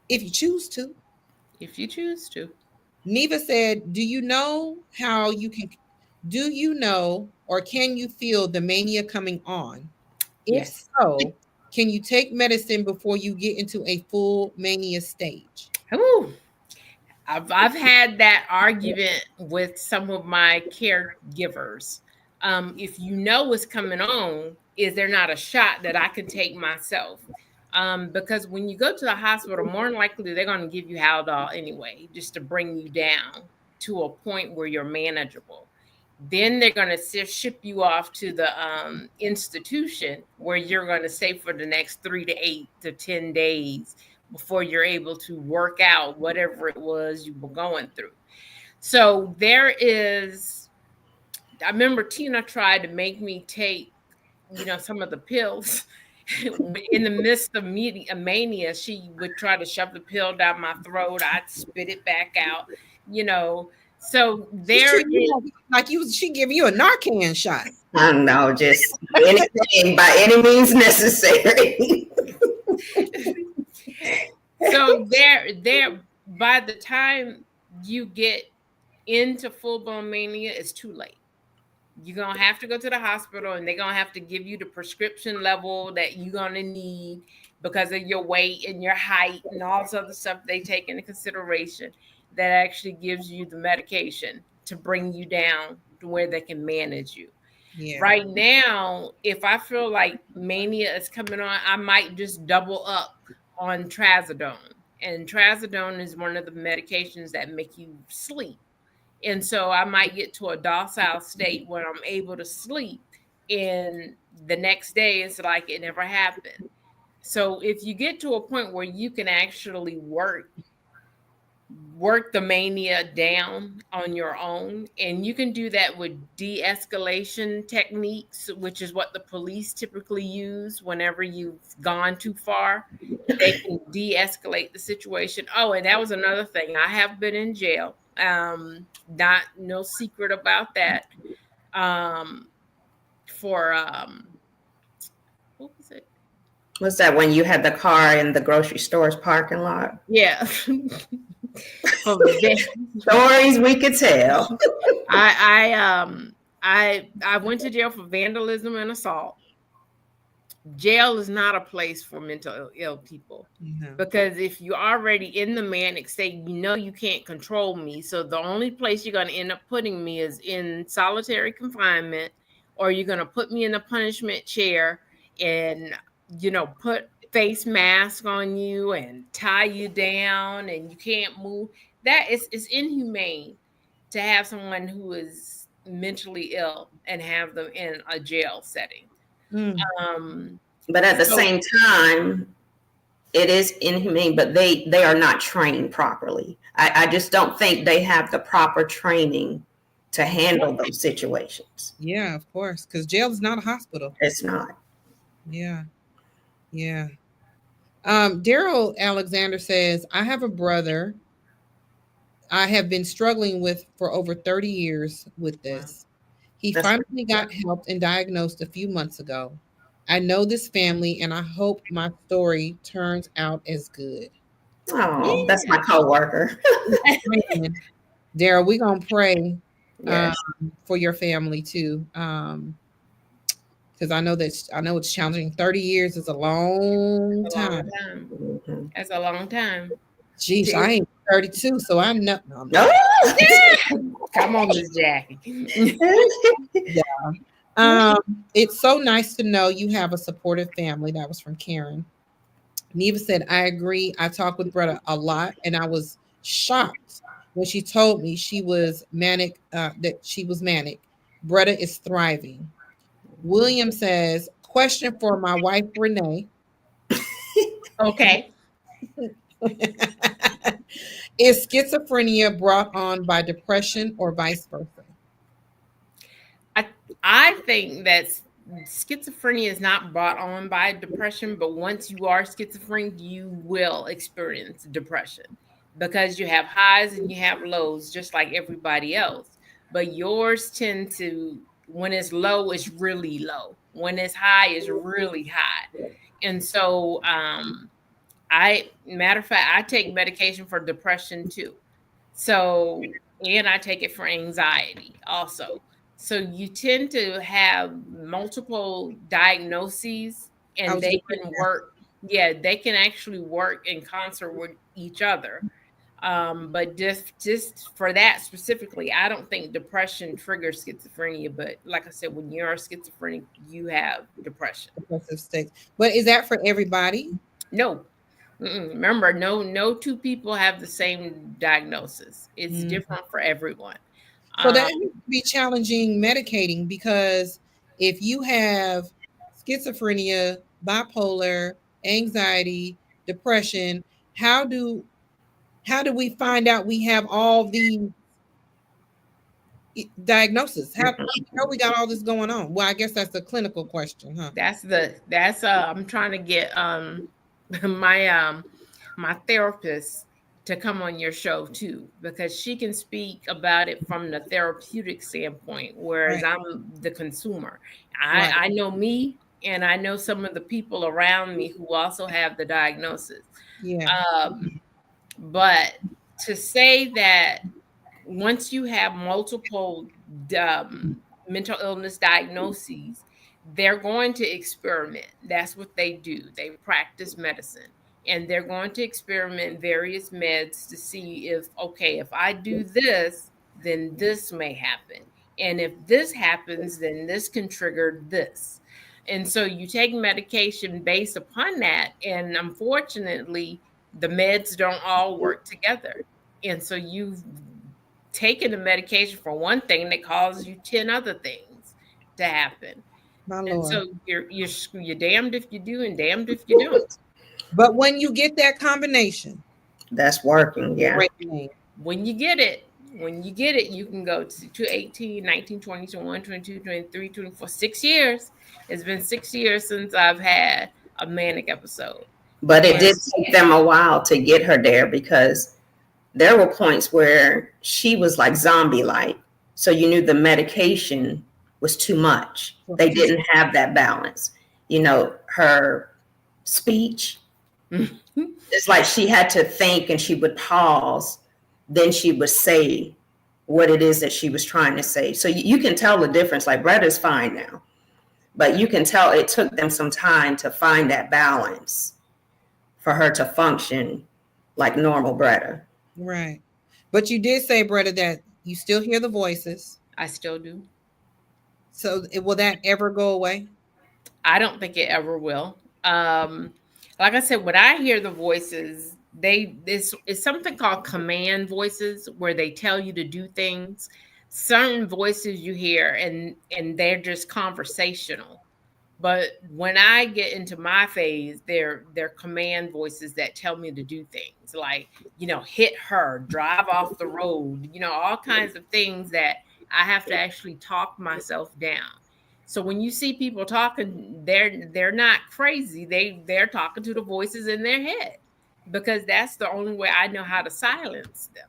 If you choose to. If you choose to. Neva said, do you know or can you feel the mania coming on? If so, can you take medicine before you get into a full mania stage? Ooh. I've had that argument with some of my caregivers. If you know what's coming on, is there not a shot that I could take myself? Because when you go to the hospital, more than likely they're going to give you Haldol anyway, just to bring you down to a point where you're manageable. Then they're going to ship you off to the institution where you're going to stay for the next 3 to 8 to 10 days before you're able to work out whatever it was you were going through. So there is, I remember Tina tried to make me take, some of the pills. In the midst of mania, she would try to shove the pill down my throat. I'd spit it back out, So there is, she giving you a Narcan shot. I don't know, just anything by any means necessary. So there, by the time you get into full-blown mania, it's too late. You're going to have to go to the hospital, and they're going to have to give you the prescription level that you're going to need because of your weight and your height and all this other stuff they take into consideration that actually gives you the medication to bring you down to where they can manage you. Yeah. Right now, if I feel like mania is coming on, I might just double up on trazodone. And trazodone is one of the medications that make you sleep. And so I might get to a docile state where I'm able to sleep, and the next day it's like it never happened. So if you get to a point where you can actually work the mania down on your own, and you can do that with de-escalation techniques, which is what the police typically use whenever you've gone too far. They can de-escalate the situation. Oh, and that was another thing. I have been in jail. No secret about that. For what was it? What's that, when you had the car in the grocery store's parking lot? Yeah. Stories we could tell. I went to jail for vandalism and assault. Jail is not a place for mentally ill people, because if you're already in the manic state, you can't control me. So the only place you're going to end up putting me is in solitary confinement, or you're going to put me in the punishment chair and, put face mask on you and tie you down and you can't move. That is inhumane to have someone who is mentally ill and have them in a jail setting. But at the same time, it is inhumane, but they are not trained properly. I just don't think they have the proper training to handle those situations. Yeah, of course, because jail is not a hospital. It's not. Yeah. Daryl Alexander says, I have a brother I have been struggling with for over 30 years with this. He finally got helped and diagnosed a few months ago. I know this family, and I hope my story turns out as good. Oh, that's my coworker. Daryl, we're gonna pray for your family too, because I know it's challenging. 30 years is a long time. That's a long time. Jeez, I ain't 32, so I know. No. Come on, Miss Jackie. Yeah. It's so nice to know you have a supportive family. That was from Karen. Neva said, I agree. I talk with Bretta a lot, and I was shocked when she told me she was manic, that she was manic. Bretta is thriving. William says, question for my wife, Renee. Okay. Is schizophrenia brought on by depression or vice versa? I think that schizophrenia is not brought on by depression, but once you are schizophrenic, you will experience depression because you have highs and you have lows just like everybody else. But yours tend to, when it's low, it's really low. When it's high, it's really high. And so, matter of fact, I take medication for depression too. So, and I take it for anxiety also. So you tend to have multiple diagnoses, and they can work. Yeah, they can actually work in concert with each other. But just for that specifically, I don't think depression triggers schizophrenia. But like I said, when you're schizophrenic, you have depression. Depressive state. But is that for everybody? No. Remember, no two people have the same diagnosis. It's different for everyone. So that would be challenging medicating, because if you have schizophrenia, bipolar, anxiety, depression, how do we find out we have all the diagnosis? How do we know we got all this going on? Well, I guess that's a clinical question, huh? That's I'm trying to get my my therapist to come on your show too, because she can speak about it from the therapeutic standpoint, whereas Right. I'm the consumer. Right. I know me, and I know some of the people around me who also have the diagnosis. Yeah. But to say that once you have multiple mental illness diagnoses, they're going to experiment. That's what they do. They practice medicine, and they're going to experiment various meds to see if, okay, if I do this, then this may happen. And if this happens, then this can trigger this. And so you take medication based upon that. And unfortunately, the meds don't all work together. And so you've taken the medication for one thing that causes you 10 other things to happen. My And Lord. so you're damned if you do and damned if you don't. But when you get that combination, that's working. Yeah. great name. When you get it, you can go to 18, 19, 20, 21, 22, 23, 24, 6 years. It's been 6 years since I've had a manic episode. But it did take them a while to get her there, because there were points where she was like zombie-like. So you knew the medication was too much. They didn't have that balance. You know, her speech, it's like she had to think, and she would pause, then she would say what it is that she was trying to say. So you can tell the difference. Like, Bretta's fine now, but you can tell it took them some time to find that balance for her to function like normal Bretta. Right. But you did say, Bretta, that you still hear the voices. I still do. So will that ever go away? I don't think it ever will. Like I said, when I hear the voices, it's something called command voices, where they tell you to do things. Certain voices you hear, and they're just conversational. But when I get into my phase, they're command voices that tell me to do things like, hit her, drive off the road, all kinds of things that I have to actually talk myself down. So when you see people talking, they're not crazy. They're talking to the voices in their head, because that's the only way I know how to silence them.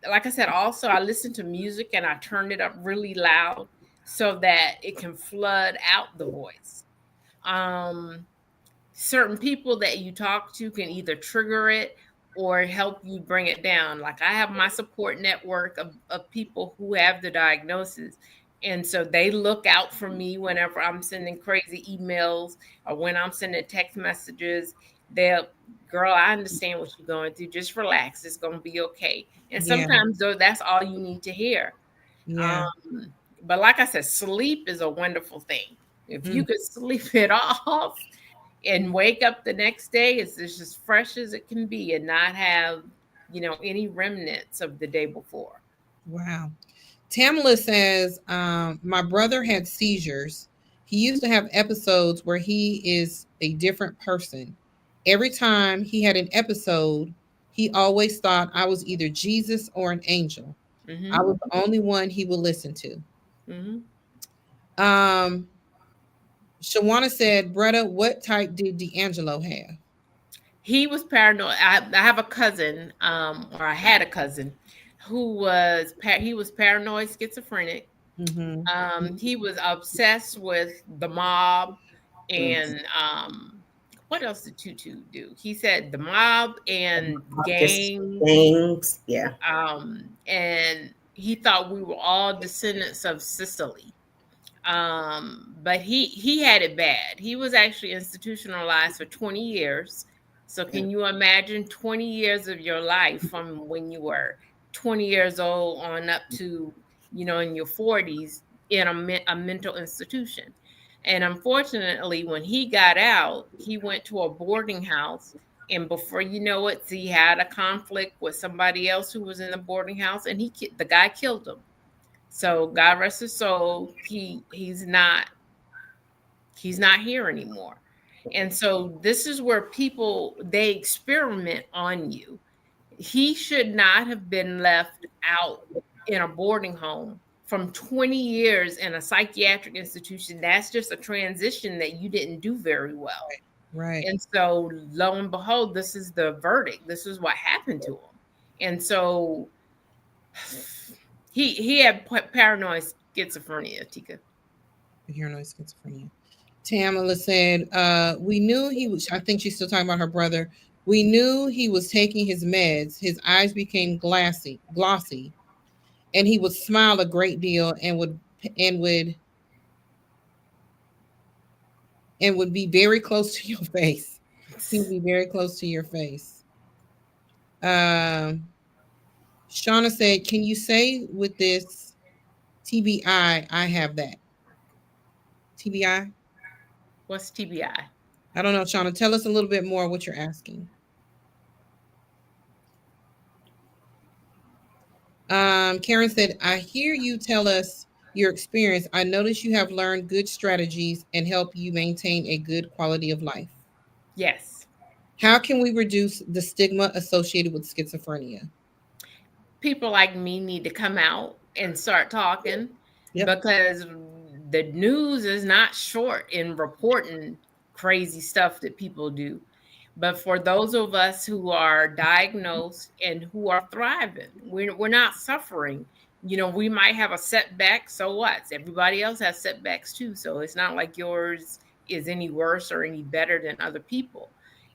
Like I said, also I listen to music and I turn it up really loud so that it can flood out the voice. Certain people that you talk to can either trigger it or help you bring it down. Like, I have my support network of people who have the diagnosis. And so they look out for me whenever I'm sending crazy emails or when I'm sending text messages. Girl, I understand what you're going through. Just relax. It's going to be okay. And sometimes, though, that's all you need to hear. Yeah. But like I said, sleep is a wonderful thing. If you could sleep it off and wake up the next day, it's just as fresh as it can be and not have, any remnants of the day before. Wow. Tamala says, my brother had seizures. He used to have episodes where he is a different person. Every time he had an episode, he always thought I was either Jesus or an angel. Mm-hmm. I was the only one he would listen to. Mm-hmm. Shawana said, Bretta, what type did D'Angelo have? He was paranoid. I have a cousin, or I had a cousin who was paranoid schizophrenic. Mm-hmm. He was obsessed with the mob, and what else did Tutu do? He said the mob and gangs. Yeah. And he thought we were all descendants of Sicily. But he had it bad. He was actually institutionalized for 20 years. So can you imagine 20 years of your life from when you were 20 years old on up to, in your 40s in a mental institution? And unfortunately, when he got out, he went to a boarding house And before you know it, he had a conflict with somebody else who was in the boarding house, and the guy killed him. So God rest his soul. He's not here anymore. And so this is where people, they experiment on you. He should not have been left out in a boarding home from 20 years in a psychiatric institution. That's just a transition that you didn't do very well. Right. And so lo and behold, this is the verdict. This is what happened to him. And so he had paranoid schizophrenia, Tika. Paranoid schizophrenia. Tamala said, we knew he was, I think she's still talking about her brother. We knew he was taking his meds. His eyes became glossy, and he would smile a great deal and would be very close to your face. He would be very close to your face. Shauna said, can you say with this TBI, I have that? TBI? What's TBI? I don't know, Shauna. Tell us a little bit more what you're asking. Karen said, I hear you tell us your experience. I notice you have learned good strategies and help you maintain a good quality of life. Yes. How can we reduce the stigma associated with schizophrenia? People like me need to come out and start talking. Yep. Because the news is not short in reporting crazy stuff that people do. But for those of us who are diagnosed and who are thriving, we're not suffering. You know, we might have a setback. So what? Everybody else has setbacks too. So it's not like yours is any worse or any better than other people.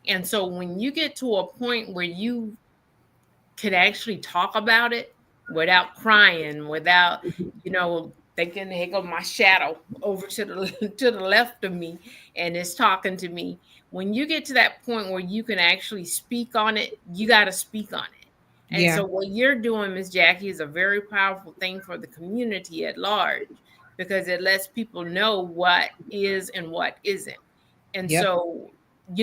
And so when you get to a point where you can actually talk about it without crying, without, thinking, hey, go my shadow over to the left of me and it's talking to me. When you get to that point where you can actually speak on it, you got to speak on it. And so what you're doing, Ms. Jackie, is a very powerful thing for the community at large, because it lets people know what is and what isn't. And so,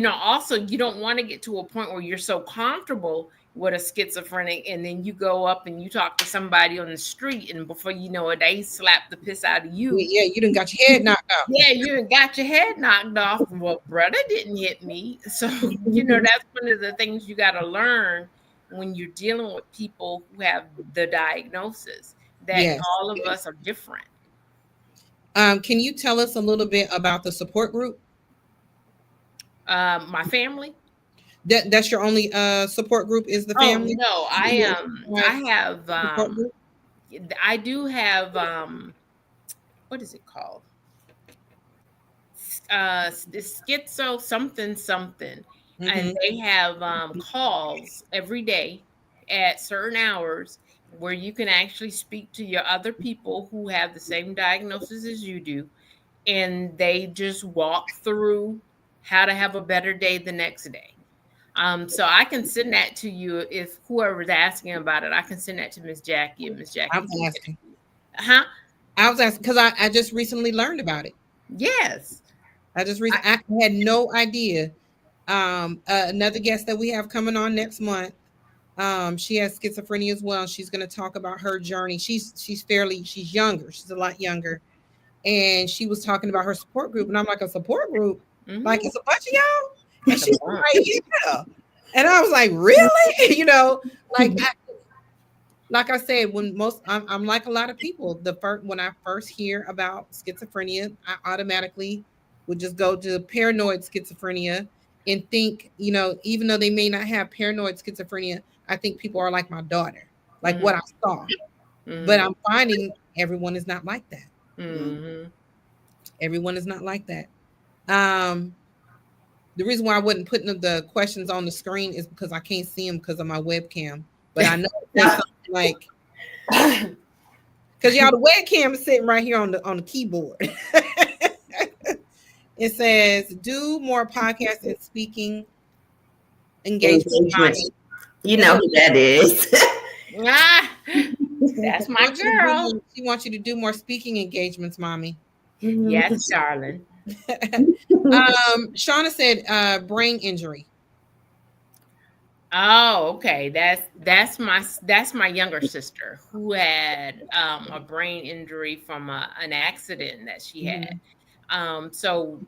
also, you don't want to get to a point where you're so comfortable with a schizophrenic and then you go up and you talk to somebody on the street and before you know it, they slap the piss out of you. Yeah, you done got your head knocked off. Yeah, you done got your head knocked off. Well, Bretta didn't hit me. So, that's one of the things you got to learn when you're dealing with people who have the diagnosis, that all of us are different. Can you tell us a little bit about the support group? My family. That's your only support group is the family? Oh, no, I do have what is it called? The schizo something. Mm-hmm. And they have calls every day at certain hours where you can actually speak to your other people who have the same diagnosis as you do, and they just walk through how to have a better day the next day. So I can send that to you if whoever's asking about it. I can send that to Miss Jackie, and Miss Jackie. I was asking. I was asking because I just recently learned about it. Yes. I had no idea. Another guest that we have coming on next month. She has schizophrenia as well. She's going to talk about her journey. She's younger. She's a lot younger. And she was talking about her support group. And I'm like, a support group? Mm-hmm. Like, it's a bunch of y'all? And she's like, yeah. And I was like, really? Like I said, I'm like a lot of people. When I first hear about schizophrenia, I automatically would just go to paranoid schizophrenia and think, even though they may not have paranoid schizophrenia, I think people are like my daughter, like what I saw. Mm-hmm. But I'm finding everyone is not like that. Mm-hmm. Everyone is not like that. The reason why I wasn't putting the questions on the screen is because I can't see them because of my webcam. But I know there's something like, because y'all, the webcam is sitting right here on the keyboard. It says, do more podcasts and speaking engagement. You know who that is. That's my girl. She wants you to do more speaking engagements, mommy. Yes, darling. Shauna said brain injury. Oh, okay. That's my younger sister who had a brain injury from an accident that she had. So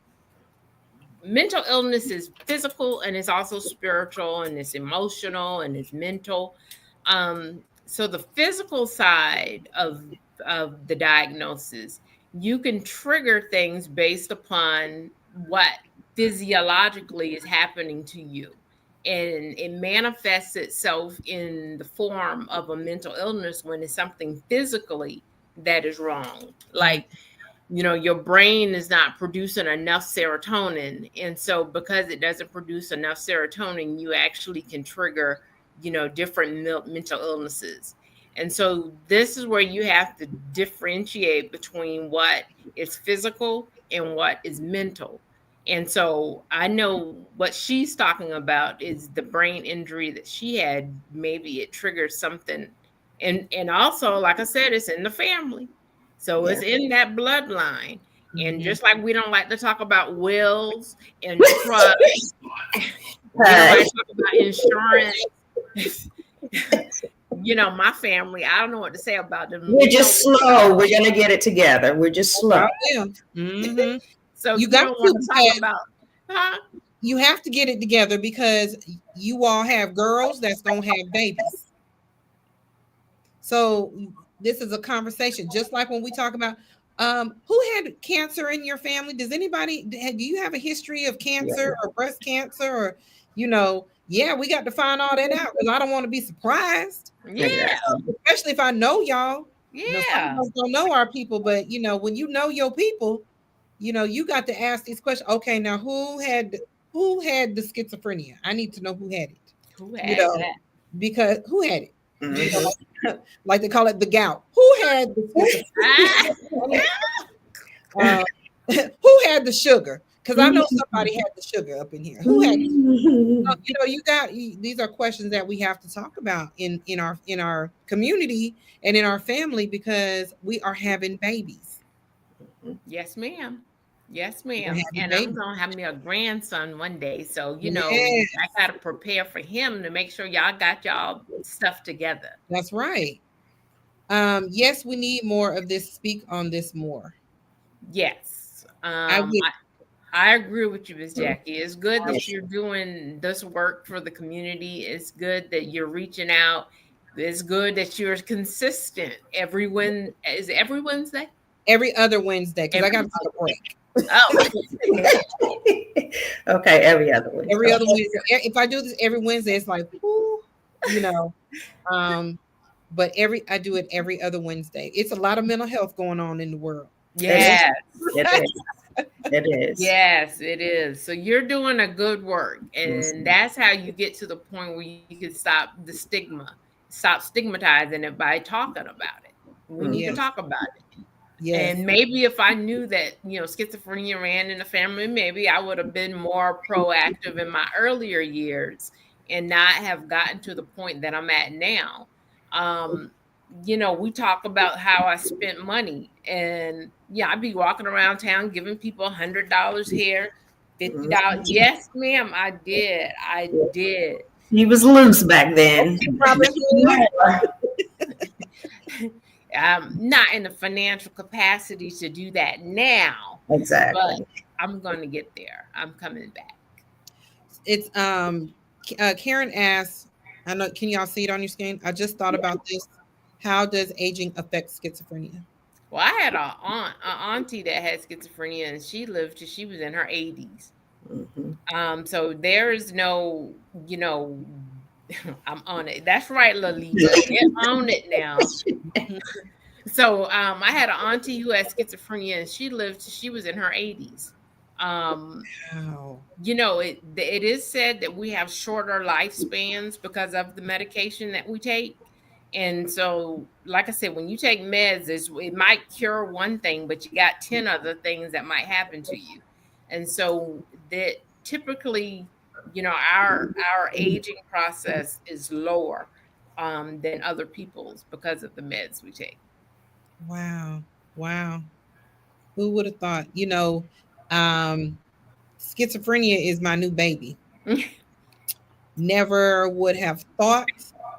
mental illness is physical and it's also spiritual and it's emotional and it's mental. So the physical side of the diagnosis, you can trigger things based upon what physiologically is happening to you. And it manifests itself in the form of a mental illness when it's something physically that is wrong. Like, your brain is not producing enough serotonin. And so because it doesn't produce enough serotonin, you actually can trigger, different mental illnesses. And so this is where you have to differentiate between what is physical and what is mental. And so I know what she's talking about is the brain injury that she had. Maybe it triggers something. And also, like I said, it's in the family. So it's in that bloodline. And just like we don't like to talk about wills and trusts, we don't like to talk about insurance. My family, I don't know what to say about them. We're just slow. We're going to get it together. We're just slow. So you don't want to talk about, you have to get it together because you all have girls that don't have babies. So this is a conversation, just like when we talk about who had cancer in your family. Does anybody, do you have a history of cancer or breast cancer or, we got to find all that out because I don't want to be surprised. Yeah. Especially if I know y'all. Yeah. Some of us don't know our people, but when you know your people, you got to ask these questions. Okay, now who had the schizophrenia? I need to know who had it. Who had that? Because who had it? Like they call it the gout. Who had the who had the sugar? Because I know somebody had the sugar up in here. Who had you got these are questions that we have to talk about in our community and in our family because we are having babies. Yes, ma'am. Yes, ma'am. And I'm gonna have me a grandson one day. So I gotta prepare for him to make sure y'all got y'all stuff together. That's right. Yes, we need more of this. Speak on this more. Yes. I agree with you, Ms. Jackie. It's good that you're doing this work for the community. It's good that you're reaching out. It's good that you're consistent. Every Wednesday? Every other Wednesday, because I got to take a break. Oh. Okay, every other Wednesday. Every other Wednesday. If I do this every Wednesday, it's like, but I do it every other Wednesday. It's a lot of mental health going on in the world. Yes. It is. Yes, it is. So you're doing a good work. And that's how you get to the point where you can stop the stigma, stop stigmatizing it by talking about it. We need to talk about it. Yes. And maybe if I knew that, schizophrenia ran in the family, maybe I would have been more proactive in my earlier years and not have gotten to the point that I'm at now. We talk about how I spent money and I'd be walking around town giving people $100 here, $50. Yes, ma'am, I did. He was loose back then. Not in the financial capacity to do that now. Exactly. But I'm going to get there. I'm coming back. It's Karen asks, I know, can y'all see it on your screen? I just thought about this. How does aging affect schizophrenia? Well, I had an auntie that had schizophrenia and she lived till she was in her 80s. So there is no, I'm on it. That's right, Lalita. Get on it now. So I had an auntie who had schizophrenia and she lived till she was in her 80s. It is said that we have shorter lifespans because of the medication that we take. And so, like I said, when you take meds, it might cure one thing, but you got 10 other things that might happen to you. And so that typically, our aging process is lower than other people's because of the meds we take. Wow. Who would have thought? Schizophrenia is my new baby. Never would have thought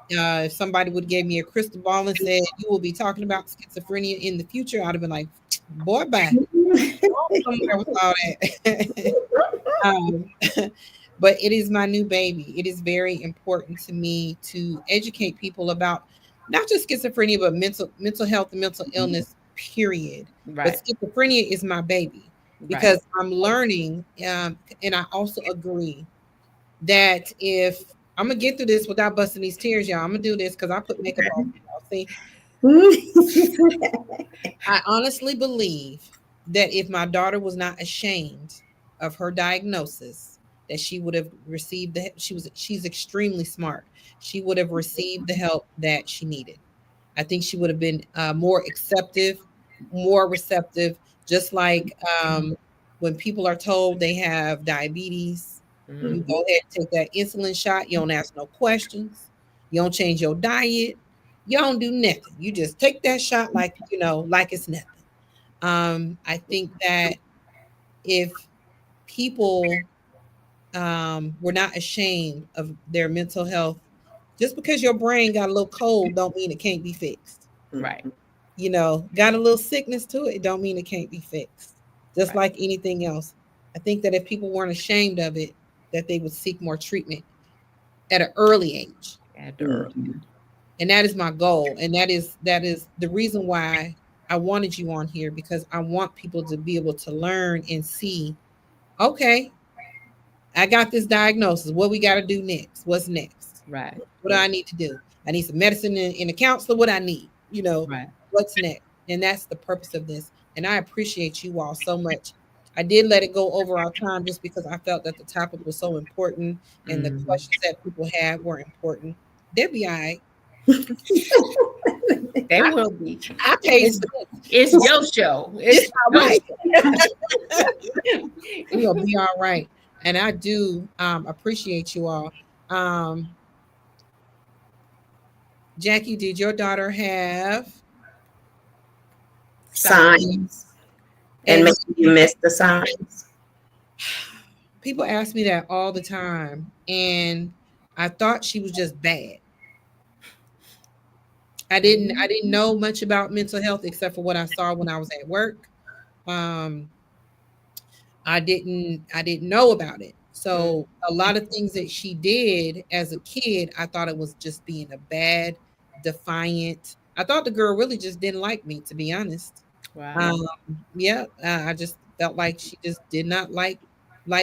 if somebody would give me a crystal ball and said, you will be talking about schizophrenia in the future, I'd have been like, boy, bye. Somewhere with all that. But it is my new baby. It is very important to me to educate people about not just schizophrenia, but mental health and mental illness, period. Right. But schizophrenia is my baby because I'm learning. And I also agree that if I'm going to get through this without busting these tears, y'all, I'm going to do this because I put makeup on. See, I honestly believe that if my daughter was not ashamed of her diagnosis, that she would have received the she's extremely smart. She would have received the help that she needed. I think she would have been more more receptive, just like when people are told they have diabetes, you go ahead and take that insulin shot. You don't ask no questions. You don't change your diet. You don't do nothing. You just take that shot like, like it's nothing. I think that if people were not ashamed of their mental health, just because your brain got a little cold don't mean it can't be fixed. Right. Got a little sickness to it, don't mean it can't be fixed. Just like anything else. I think that if people weren't ashamed of it, that they would seek more treatment at an early age. And that is my goal. And that is the reason why I wanted you on here, because I want people to be able to learn and see, okay, I got this diagnosis. What we got to do next? What's next? Right. What do I need to do? I need some medicine and a counselor. What I need, what's next? And that's the purpose of this. And I appreciate you all so much. I did let it go over our time just because I felt that the topic was so important and the questions that people had were important. They'll be all right. They will be. It's your show. It's all right. It'll be all right. And I do appreciate you all. Jackie, did your daughter have signs? And maybe you missed the signs? People ask me that all the time. And I thought she was just bad. I didn't know much about mental health except for what I saw when I was at work. I didn't know about it. So a lot of things that she did as a kid, I thought it was just being a bad, defiant. I thought the girl really just didn't like me, to be honest. Wow. I just felt like she just did not like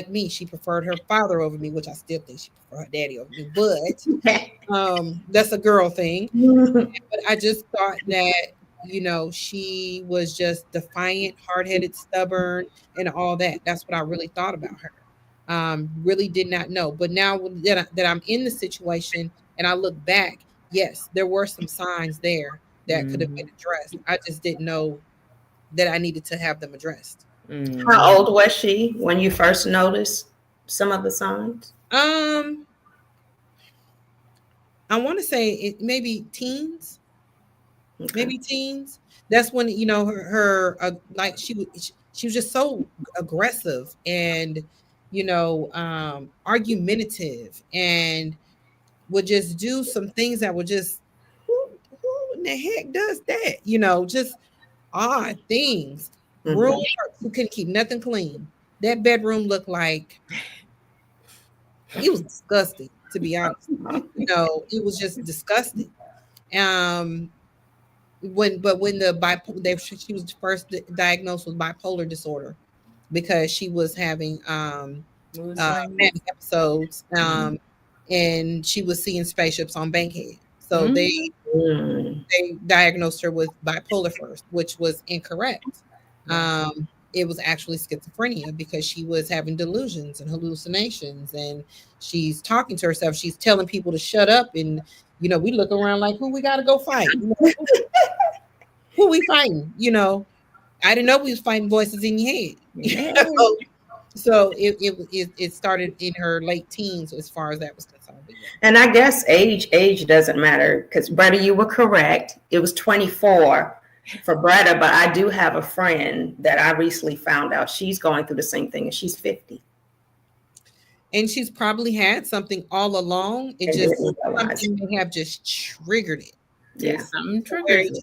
me. She preferred her father over me, which I still think she preferred her daddy over me. But that's a girl thing. But I just thought that, she was just defiant, hard-headed, stubborn, and all that. That's what I really thought about her. Really did not know. But now that I'm in the situation and I look back, yes, there were some signs there that could have been addressed. I just didn't know that I needed to have them addressed. How old was she when you first noticed some of the signs? I want to say it maybe teens. Okay. Maybe teens. That's when her like she was just so aggressive and argumentative, and would just do some things that would just who in the heck does that? Just odd things. Room who couldn't keep nothing clean. That bedroom looked like it was disgusting, to be honest. It was just disgusting. When she was first diagnosed with bipolar disorder, because she was having manic episodes, and she was seeing spaceships on Bankhead. So they diagnosed her with bipolar first, which was incorrect. It was actually schizophrenia because she was having delusions and hallucinations, and she's talking to herself. She's telling people to shut up, and we look around like, who we got to go fight? Who we fighting? I didn't know we was fighting voices in your head. So it started in her late teens as far as that was concerned. And I guess age doesn't matter, because Bretta, you were correct. It was 24 for Bretta, but I do have a friend that I recently found out she's going through the same thing, and she's 50. And she's probably had something all along. It just something may have just triggered it. Yeah, something triggers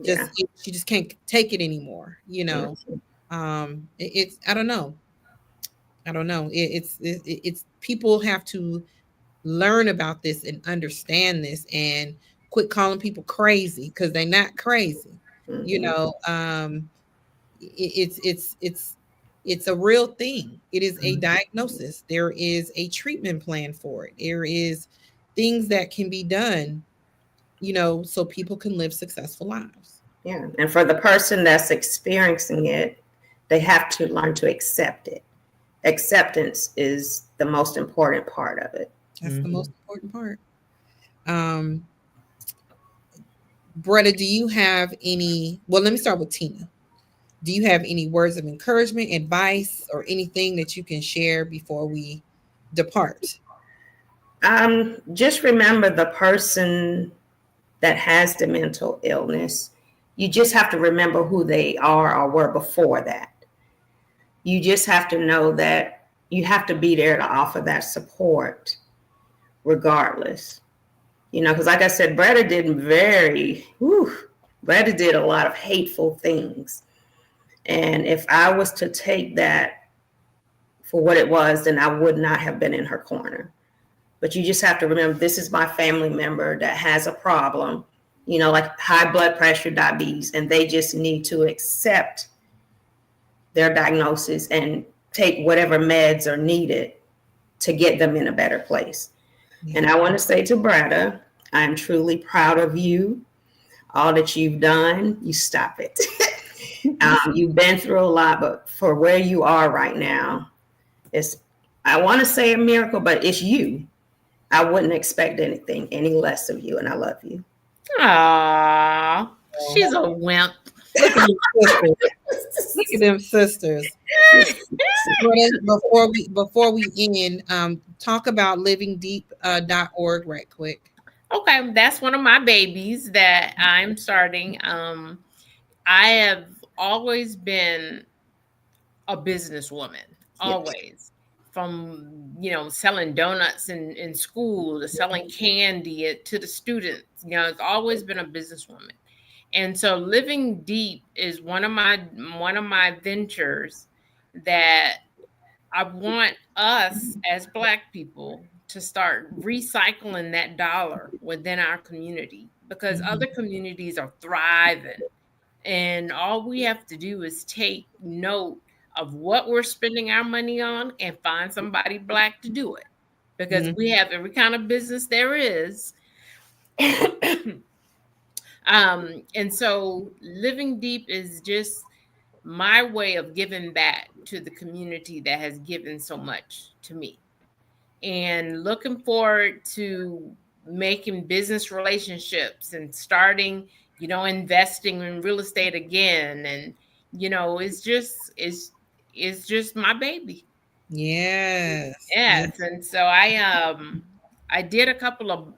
it. She just can't take it anymore. You know, it's I don't know. It's people have to learn about this and understand this and quit calling people crazy because they're not crazy. You know, it's a real thing. It is a diagnosis. There is a treatment plan for it. There is things that can be done, you know, so people can live successful lives. Yeah. And for the person that's experiencing it, they have to learn to accept it. Acceptance is the most important part of it. That's the most important part. Bretta, do you have any? Well, let me start with Tina. Do you have any words of encouragement, advice, or anything that you can share before we depart? Just remember the person that has the mental illness. You just have to remember who they are or were before that. You just have to know that you have to be there to offer that support regardless. You know, because like I said, Bretta did a lot of hateful things. And if I was to take that for what it was, then I would not have been in her corner. But you just have to remember, this is my family member that has a problem, you know, like high blood pressure, diabetes, and they just need to accept their diagnosis and take whatever meds are needed to get them in a better place. Yeah. And I want to say to Bretta, I'm truly proud of you. All that you've done, you stop it. You've been through a lot, but for where you are right now, I want to say a miracle, but it's you. I wouldn't expect anything any less of you, and I love you. Aww, she's a wimp. Look at them sisters. Before we end, talk about livingdeep.org right quick. Okay, that's one of my babies that I'm starting. I have always been a businesswoman, always. Yes. From, you know, selling donuts in school to selling candy to the students. You know, it's always been a businesswoman. And so Living Deep is one of my ventures that I want us as Black people to start recycling that dollar within our community, because other communities are thriving. And all we have to do is take note of what we're spending our money on and find somebody Black to do it, because we have every kind of business there is. And so Living Deep is just my way of giving back to the community that has given so much to me, and looking forward to making business relationships and starting, you know, investing in real estate again. And, you know, it's just my baby. Yes. And so I did a couple of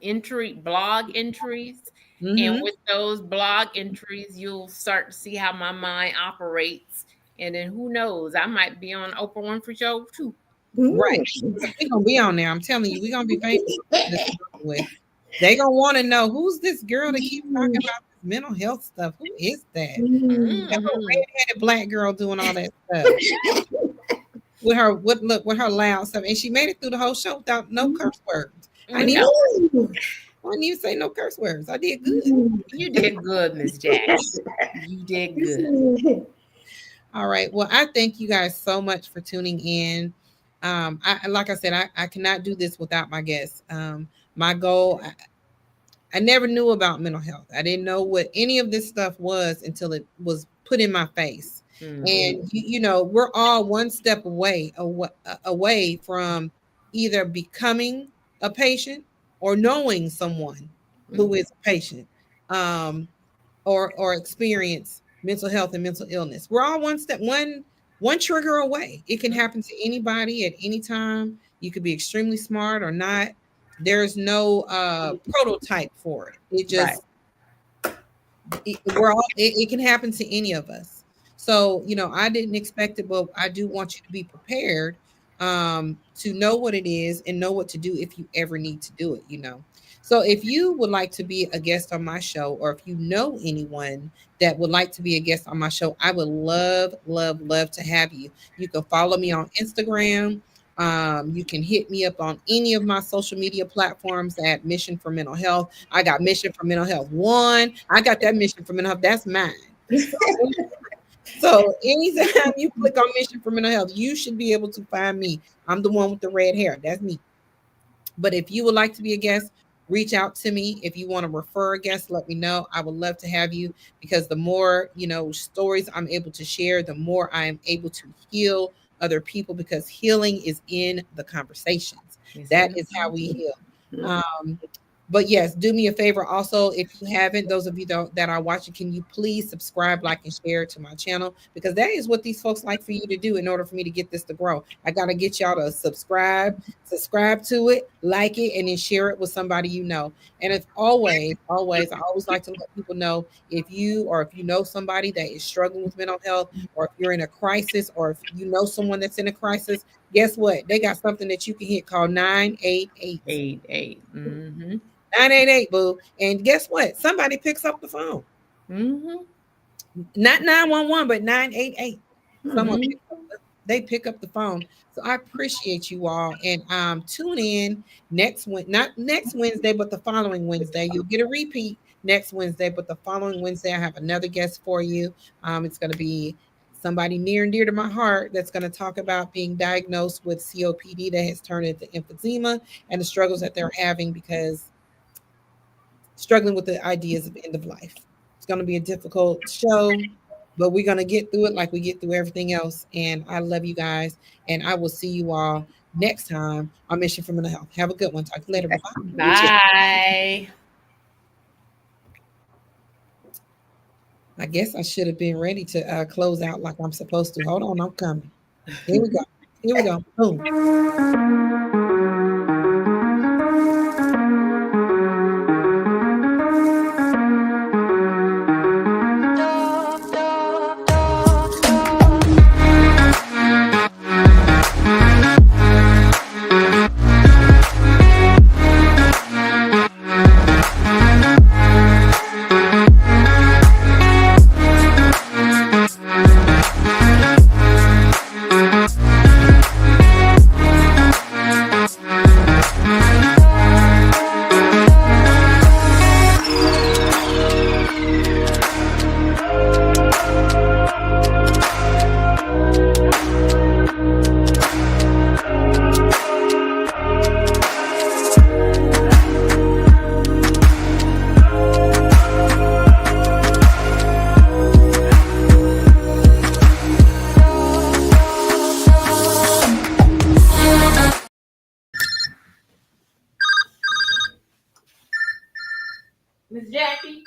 blog entries. And with those blog entries, you'll start to see how my mind operates. And then who knows, I might be on Oprah Winfrey Show too. Right. We're going to be on there. I'm telling you, we're going to be famous with. They're going to want to know, who's this girl that keeps talking about this mental health stuff? Who is that? That red-headed Black girl doing all that stuff. with her loud stuff. And she made it through the whole show without no curse words. I didn't even say no curse words. I did good. You did good, Miss Jack. You did good. All right. Well, I thank you guys so much for tuning in. Like I said, I cannot do this without my guests. My goal, I never knew about mental health. I didn't know what any of this stuff was until it was put in my face. And you know, we're all one step away from either becoming a patient or knowing someone who is a patient, or experience mental health and mental illness. We're all one trigger away. It can happen to anybody at any time. You could be extremely smart or not. There's no prototype for it. It just it can happen to any of us. So, you know, I didn't expect it, but I do want you to be prepared to know what it is and know what to do if you ever need to do it, So if you would like to be a guest on my show, or if you know anyone that would like to be a guest on my show, I would love, love, love to have you. You can follow me on Instagram. You can hit me up on any of my social media platforms at Mission for Mental Health. I got Mission for Mental Health 1. I got that Mission for Mental Health. That's mine. So anytime you click on Mission for Mental Health, you should be able to find me. I'm the one with the red hair. That's me. But if you would like to be a guest, reach out to me. If you want to refer a guest, let me know. I would love to have you, because the more, stories I'm able to share, the more I am able to heal other people, because healing is in the conversations. That is how we heal. But yes, do me a favor also, if you haven't, those of you that are watching, can you please subscribe, like, and share to my channel? Because that is what these folks like for you to do in order for me to get this to grow. I got to get y'all to subscribe to it, like it, and then share it with somebody you know. And it's always, I always like to let people know, if you know somebody that is struggling with mental health, or if you're in a crisis, or if you know someone that's in a crisis, guess what? They got something that you can hit called 988. 88. 988, boo. And guess what? Somebody picks up the phone. Not 911, but 988. Someone pick up the phone. So I appreciate you all. And tune in not next Wednesday, but the following Wednesday. You'll get a repeat next Wednesday, but the following Wednesday, I have another guest for you. It's going to be somebody near and dear to my heart that's going to talk about being diagnosed with COPD that has turned into emphysema, and the struggles that they're having because struggling with the ideas of end of life. It's going to be a difficult show, but we're going to get through it like we get through everything else. And I love you guys. And I will see you all next time on Mission for Mental Health. Have a good one. Talk to you later. Bye. Bye. I guess I should have been ready to close out like I'm supposed to. Hold on, I'm coming. Here we go. Here we go. Boom. Miss Jackie.